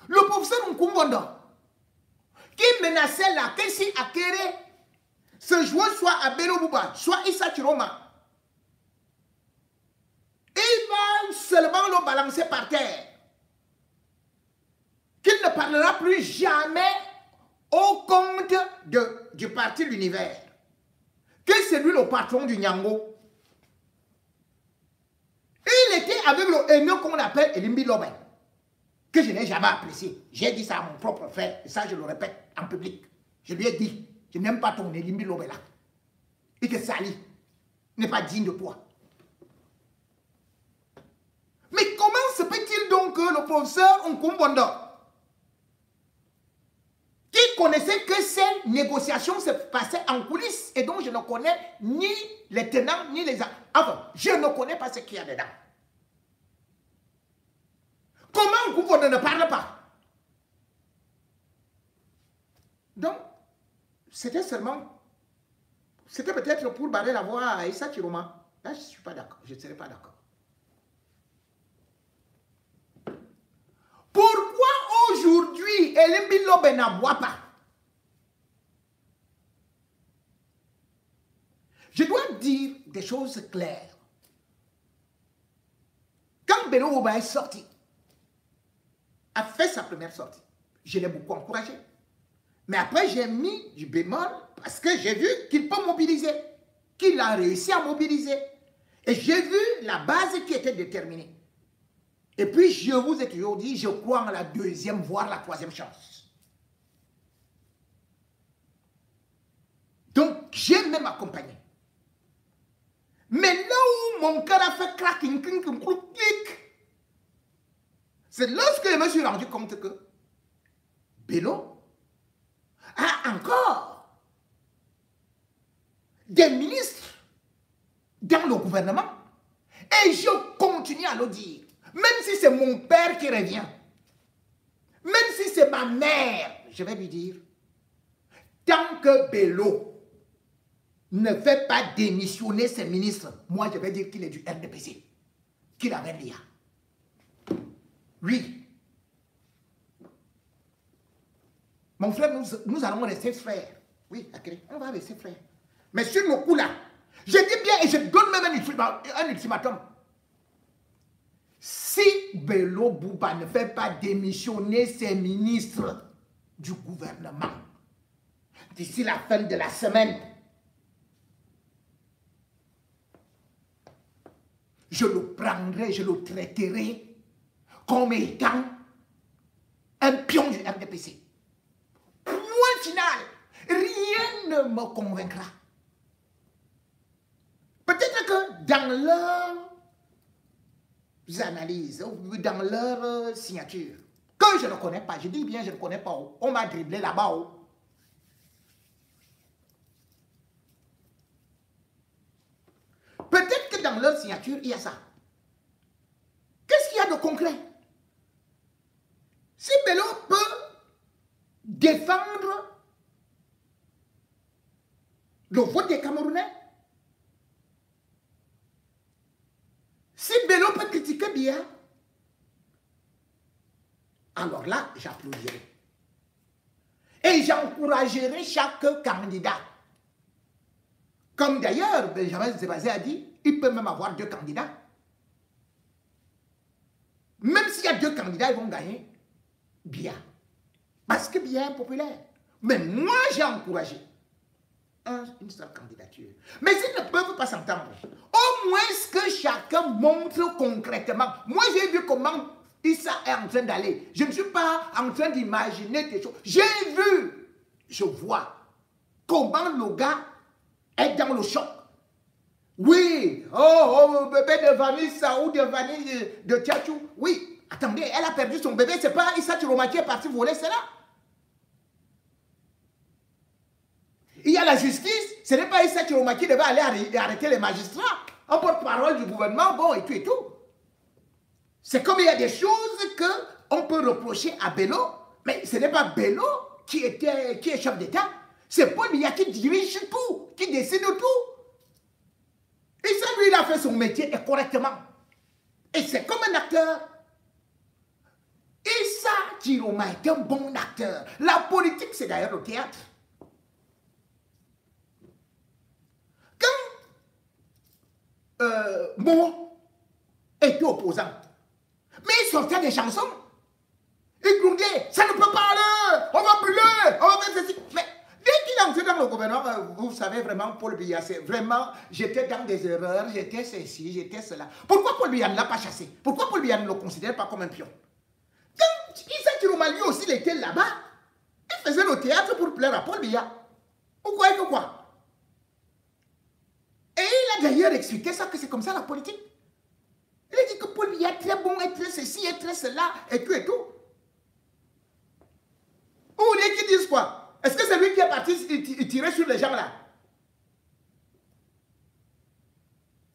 le professeur Nkumbonda, qui menaçait la Kessi Akere, ce joueur soit à Bello Bouba, soit Issa Chiroma, il va seulement le balancer par terre. Qu'il ne parlera plus jamais au compte du parti L'Univers. Que c'est lui le patron du Nyango. Il était avec le haineux qu'on appelle Elimbi Lobé, que je n'ai jamais apprécié. J'ai dit ça à mon propre frère, et ça je le répète en public. Je lui ai dit, je n'aime pas ton Elimbi Lobé là. Il te salit, n'est pas digne de toi. Mais comment se peut-il donc que le professeur Nkumbonda, qui connaissait que ces négociations se passaient en coulisses et dont je ne connais ni les tenants ni les... Enfin, je ne connais pas ce qu'il y a dedans. Comment Nkumbonda ne parle pas? Donc, c'était seulement... C'était peut-être pour barrer la voie à Issa Chiroma. Là, je ne suis pas d'accord. Je ne serais pas d'accord. Pourquoi aujourd'hui Elimbi Lobé n'aboie pas? Je dois dire des choses claires. Quand Bello Bouba est sorti, a fait sa première sortie, je l'ai beaucoup encouragé. Mais après, j'ai mis du bémol parce que j'ai vu qu'il peut mobiliser, qu'il a réussi à mobiliser. Et j'ai vu la base qui était déterminée. Et puis, je vous ai toujours dit, je crois en la deuxième, voire la troisième chance. Donc, j'ai même accompagné. Mais là où mon cœur a fait cracking, c'est lorsque je me suis rendu compte que Bello a encore des ministres dans le gouvernement. Et je continue à le dire. Même si c'est mon père qui revient, même si c'est ma mère, je vais lui dire, tant que Bello ne fait pas démissionner ses ministres, moi je vais dire qu'il est du RDPC, qu'il avait l'IA. Oui. Mon frère, nous allons rester frères. Oui, on va rester frères. Mais sur le coup là, je dis bien et je donne même un ultimatum. Si Bello Bouba ne fait pas démissionner ses ministres du gouvernement d'ici la fin de la semaine, je le prendrai, je le traiterai comme étant un pion du RDPC. Point final, rien ne me convaincra. Peut-être que dans leurs analyses, dans leur signature, que je ne connais pas, je dis bien je ne connais pas, on m'a dribblé là-bas. Peut-être que dans leur signature, il y a ça. Qu'est-ce qu'il y a de concret? Si Bello peut défendre le vote des Camerounais, si Bello peut critiquer bien, alors là, j'applaudirai. Et j'encouragerai chaque candidat. Comme d'ailleurs, Benjamin Zébazé a dit, il peut même avoir 2 candidats. Même s'il y a 2 candidats, ils vont gagner bien. Parce que bien populaire. Mais moi, j'ai encouragé une seule candidature. Mais s'ils ne peuvent pas s'entendre, au moins que chacun montre concrètement. Moi, j'ai vu comment Issa est en train d'aller. Je ne suis pas en train d'imaginer quelque chose. J'ai vu, je vois comment le gars est dans le choc. Oui, bébé de Vanessa ou de Vanille de Tchatchou. Oui, attendez, elle a perdu son bébé. C'est pas Issa Chiroma qui est parti voler cela. Il y a la justice. Ce n'est pas Issa Chiroma qui devait aller arrêter les magistrats. En porte-parole du gouvernement, bon, et tout. C'est comme il y a des choses qu'on peut reprocher à Bello, mais ce n'est pas Bello qui est chef d'État. C'est Paul Biya qui dirige tout, qui décide tout. Et ça, lui, il a fait son métier et correctement. Et c'est comme un acteur. Issa Chiroma est un bon acteur. La politique, c'est d'ailleurs le théâtre. Quand Mo était opposant, mais il sortait des chansons. Il grondait, ça ne peut pas aller, on va brûler, on va faire ceci. Mais dès qu'il est entré dans le gouvernement, vous savez vraiment, Paul Biya, c'est vraiment, j'étais dans des erreurs, j'étais ceci, j'étais cela. Pourquoi Paul Biya ne l'a pas chassé? Pourquoi Paul Biya ne le considère pas comme un pion? Quand Issa Chiroma, lui aussi, il était là-bas, il faisait le théâtre pour plaire à Paul Biya. Vous croyez que quoi? Et il a d'ailleurs expliqué ça, que c'est comme ça la politique. Il a dit que Paul Biya est très bon, est très ceci, est très cela, et tout et tout. Vous voulez qu'ils disent quoi? Est-ce que c'est lui qui est parti tirer sur les gens là?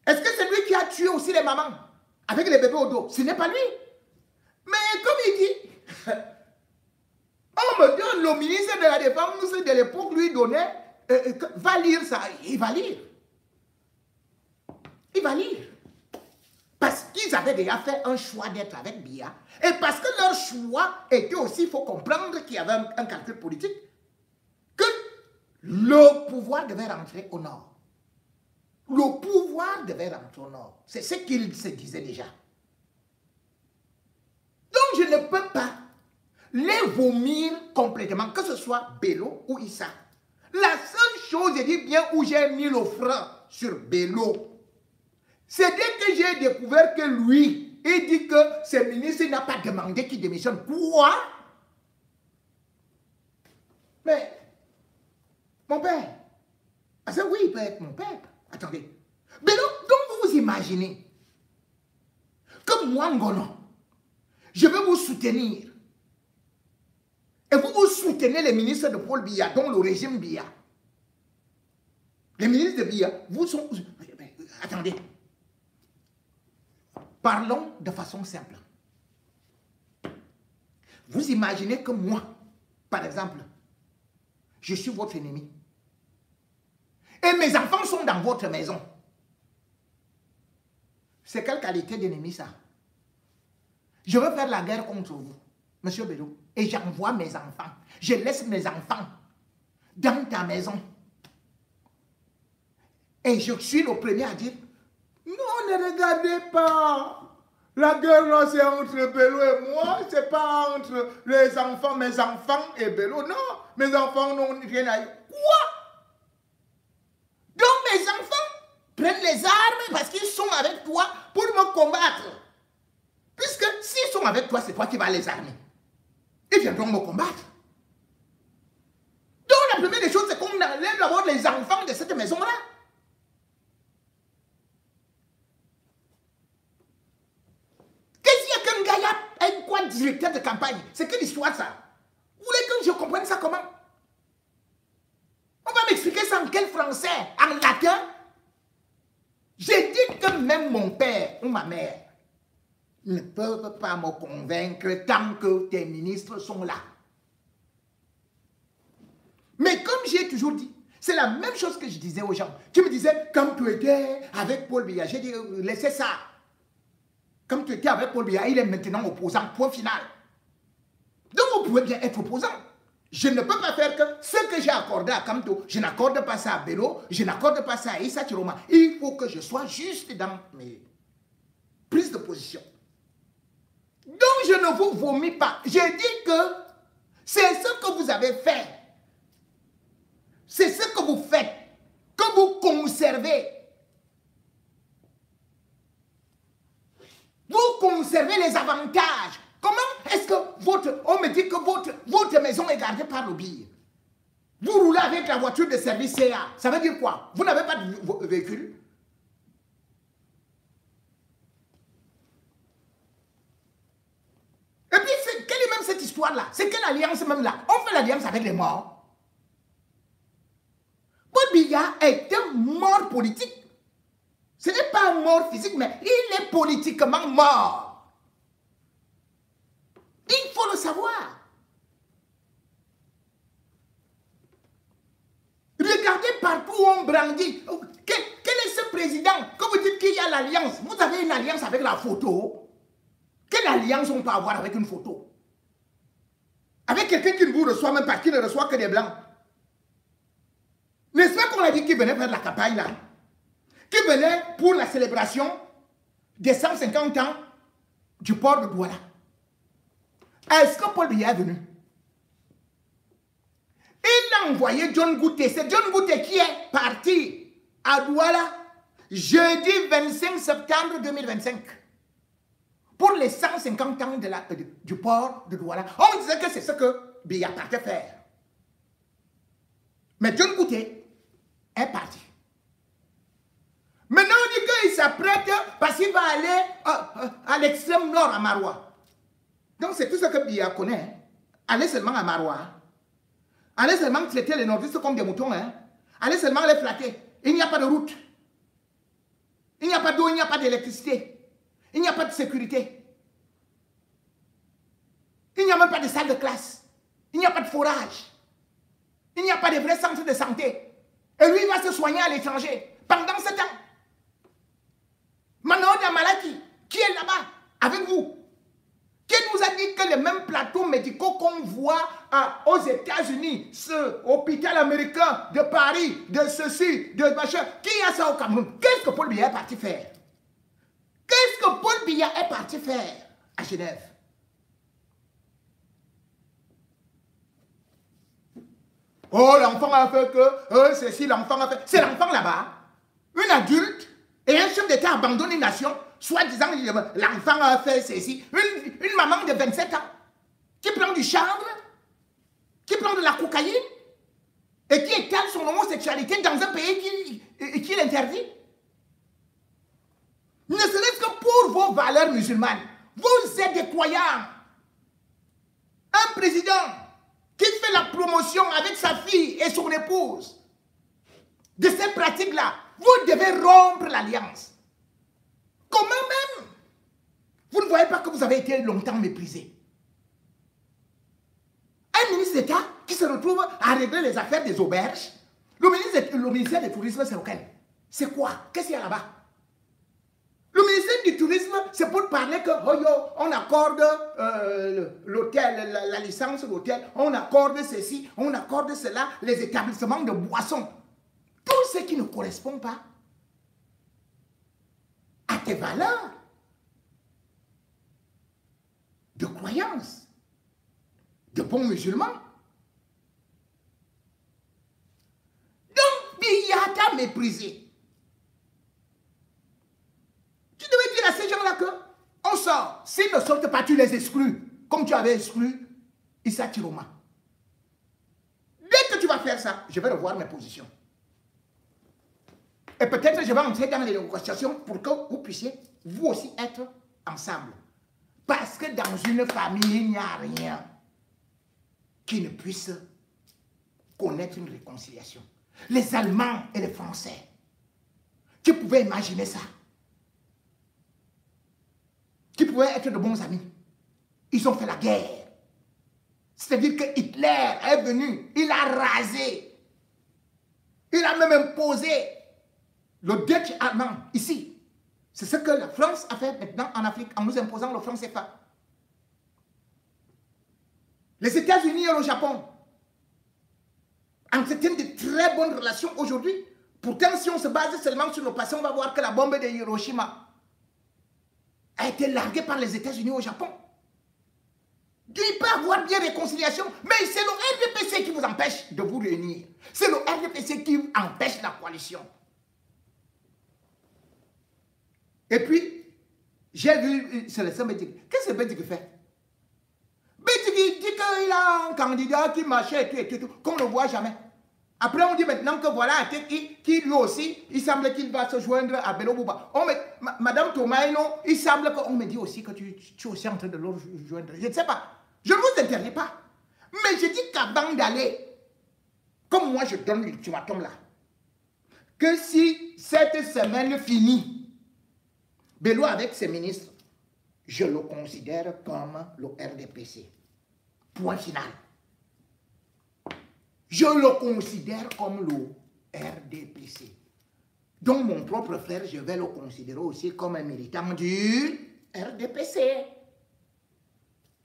Est-ce que c'est lui qui a tué aussi les mamans avec les bébés au dos? Ce n'est pas lui. Mais comme il dit, on me donne le ministre de la Défense de l'époque lui donnait, va lire ça, il va lire. Il va lire. Parce qu'ils avaient déjà fait un choix d'être avec Biya. Et parce que leur choix était aussi, il faut comprendre qu'il y avait un calcul politique, que le pouvoir devait rentrer au nord. Le pouvoir devait rentrer au nord. C'est ce qu'il se disait déjà. Donc je ne peux pas les vomir complètement, que ce soit Bello ou Issa. La seule chose, je dis bien, où j'ai mis le frein sur Bello, c'est dès que j'ai découvert que lui, il dit que ce ministre n'a pas demandé qu'il démissionne. Quoi? Mais, mon père, parce que oui, il peut être mon père. Attendez. Mais donc vous imaginez que moi, Ngono, je vais vous soutenir. Et vous soutenez les ministres de Paul Biya, dont le régime Biya. Les ministres de Biya, vous sont... Attendez. Parlons de façon simple. Vous imaginez que moi, par exemple, je suis votre ennemi. Et mes enfants sont dans votre maison. C'est quelle qualité d'ennemi ça? Je veux faire la guerre contre vous, Monsieur Bello, et j'envoie mes enfants. Je laisse mes enfants dans ta maison. Et je suis le premier à dire, non, ne regardez pas. La guerre là, c'est entre Bello et moi. C'est pas entre les enfants, mes enfants et Bello. Non, mes enfants n'ont rien à dire. Quoi? Donc mes enfants prennent les armes parce qu'ils sont avec toi pour me combattre. Puisque s'ils sont avec toi, c'est toi qui vas les armer. Ils viendront me combattre. Donc la première des choses, c'est qu'on enlève d'abord les enfants de cette maison-là. Quoi, directeur de campagne? C'est quelle histoire ça? Vous voulez que je comprenne ça comment? On va m'expliquer ça en quel français? En latin? J'ai dit que même mon père ou ma mère ne peuvent pas me convaincre tant que tes ministres sont là. Mais comme j'ai toujours dit, c'est la même chose que je disais aux gens. Tu me disais, comme tu étais avec Paul Biya, j'ai dit, laissez ça. Comme tu étais avec Paul Biya, il est maintenant opposant, point final. Donc vous pouvez bien être opposant. Je ne peux pas faire que ce que j'ai accordé à Kamto, je n'accorde pas ça à Bello, je n'accorde pas ça à Issa Chiroma. Il faut que je sois juste dans mes prises de position. Donc je ne vous vomis pas. J'ai dit que c'est ce que vous avez fait. C'est ce que vous faites, que vous conservez. Vous conservez les avantages. Comment est-ce que on me dit que votre maison est gardée par le BIR? Vous roulez avec la voiture de service CA. Ça veut dire quoi? Vous n'avez pas de véhicule? Et puis, quelle est même cette histoire-là? C'est quelle alliance même là? On fait l'alliance avec les morts. Paul Biya est un mort politique. Ce n'est pas un mort physique, mais il est politiquement mort. Il faut le savoir. Regardez partout où on brandit. Quel est ce président? Quand vous dites qu'il y a l'alliance, vous avez une alliance avec la photo. Quelle alliance on peut avoir avec une photo? Avec quelqu'un qui ne vous reçoit même pas, qui ne reçoit que des blancs. N'est-ce pas qu'on a dit qu'il venait faire de la campagne là? Qui venait pour la célébration des 150 ans du port de Douala? Est-ce que Paul Biya est venu? Il a envoyé John Gouté. C'est John Gouté qui est parti à Douala jeudi 25 septembre 2025 pour les 150 ans du port de Douala. On disait que c'est ce que Biya partait faire. Mais John Gouté est parti. Maintenant, on dit qu'il s'apprête parce qu'il va aller à l'extrême nord à Maroua. Donc, c'est tout ce que Biya connaît. Hein. Aller seulement à Maroua. Allez seulement traiter les nordistes comme des moutons. Hein. Allez seulement les flatter. Il n'y a pas de route. Il n'y a pas d'eau, il n'y a pas d'électricité. Il n'y a pas de sécurité. Il n'y a même pas de salle de classe. Il n'y a pas de forage. Il n'y a pas de vrais centres de santé. Et lui, il va se soigner à l'étranger pendant 7 ans. Manon Damalaki, qui est là-bas avec vous? Qui nous a dit que les mêmes plateaux médicaux qu'on voit aux États-Unis, ce hôpital américain de Paris, de ceci, de machin, qui a ça au Cameroun? Qu'est-ce que Paul Biya est parti faire? Qu'est-ce que Paul Biya est parti faire à Genève? Oh, l'enfant a fait que, ceci, l'enfant a fait. C'est l'enfant là-bas, une adulte et un chef d'État abandonne une nation. Soit disant, l'enfant a fait ceci. Une maman de 27 ans qui prend du chanvre, qui prend de la cocaïne et qui étale son homosexualité dans un pays qui l'interdit. Ne serait-ce que pour vos valeurs musulmanes. Vous êtes des croyants. Un président qui fait la promotion avec sa fille et son épouse de ces pratiques-là, vous devez rompre l'alliance. Comment même? Vous ne voyez pas que vous avez été longtemps méprisé. Un ministre d'État qui se retrouve à régler les affaires des auberges. Le ministère du Tourisme, c'est lequel? C'est quoi? Qu'est-ce qu'il y a là-bas? Le ministère du Tourisme, c'est pour parler que on accorde l'hôtel, la licence d'hôtel, on accorde ceci, on accorde cela, les établissements de boissons. Tout ce qui ne correspond pas à tes valeurs de croyance, de bons musulmans. Donc, Biya t'a méprisé. Tu devais dire à ces gens-là que on sort. S'ils ne sortent pas, tu les exclus, comme tu avais exclu Issa Tiroma. Dès que tu vas faire ça, je vais revoir mes positions. Et peut-être je vais entrer dans les négociations pour que vous puissiez, vous aussi, être ensemble. Parce que dans une famille, il n'y a rien qui ne puisse connaître une réconciliation. Les Allemands et les Français, qui pouvaient imaginer ça? Qui pouvaient être de bons amis? Ils ont fait la guerre. C'est-à-dire que Hitler est venu, il a rasé, il a même imposé le Dutch allemand, ici. C'est ce que la France a fait maintenant en Afrique, en nous imposant le franc CFA. Les États-Unis et le Japon entretiennent de très bonnes relations aujourd'hui. Pourtant, si on se base seulement sur le passé, on va voir que la bombe de Hiroshima a été larguée par les États-Unis au Japon. Il peut y avoir bien réconciliation, mais c'est le RDPC qui vous empêche de vous réunir. C'est le RDPC qui empêche la coalition. Et puis, j'ai vu Célestin Bédic. Qu'est-ce que Bédic fait? Bédic dit qu'il a un candidat qui marchait et tout, qu'on ne voit jamais. Après, on dit maintenant que voilà, qui lui aussi, il semble qu'il va se joindre à Bello Bouba. Madame Tomaino, il semble qu'on me dit aussi que tu es aussi en train de le joindre. Je ne sais pas. Je ne vous interdis pas. Mais je dis qu'avant d'aller, comme moi je donne l'ultimatum là, que si cette semaine finit, Bello avec ses ministres, je le considère comme le RDPC. Point final. Je le considère comme le RDPC. Donc mon propre frère, je vais le considérer aussi comme un militant du RDPC.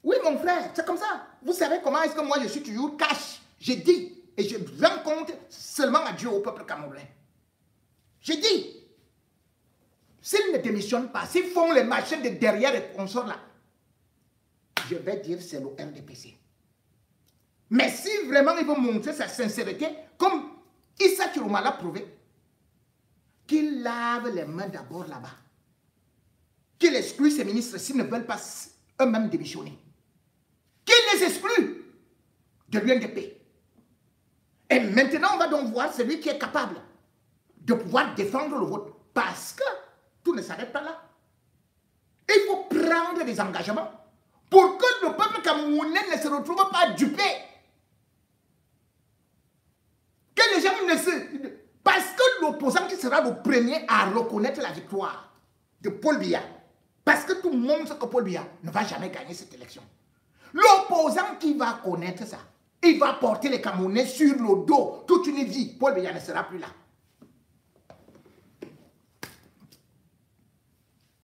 Oui, mon frère, c'est comme ça. Vous savez comment est-ce que moi je suis toujours cash. Je dis, et je rends compte seulement à Dieu, au peuple camerounais. Je dis, s'ils ne démissionnent pas, s'ils font les machines de derrière et consorts là, je vais dire c'est le RDPC. Mais si vraiment il veut montrer sa sincérité, comme Issa Chiroma l'a prouvé, qu'il lave les mains d'abord là-bas, qu'il exclue ses ministres s'ils ne veulent pas eux-mêmes démissionner, qu'il les exclue de l'UNDP. Et maintenant, on va donc voir celui qui est capable de pouvoir défendre le vote. Parce que tout ne s'arrête pas là. Il faut prendre des engagements pour que le peuple camerounais ne se retrouve pas dupé. Que les gens ne se... Parce que l'opposant qui sera le premier à reconnaître la victoire de Paul Biya, parce que tout le monde sait que Paul Biya ne va jamais gagner cette élection. L'opposant qui va connaître ça, il va porter les Camerounais sur le dos toute une vie. Paul Biya ne sera plus là.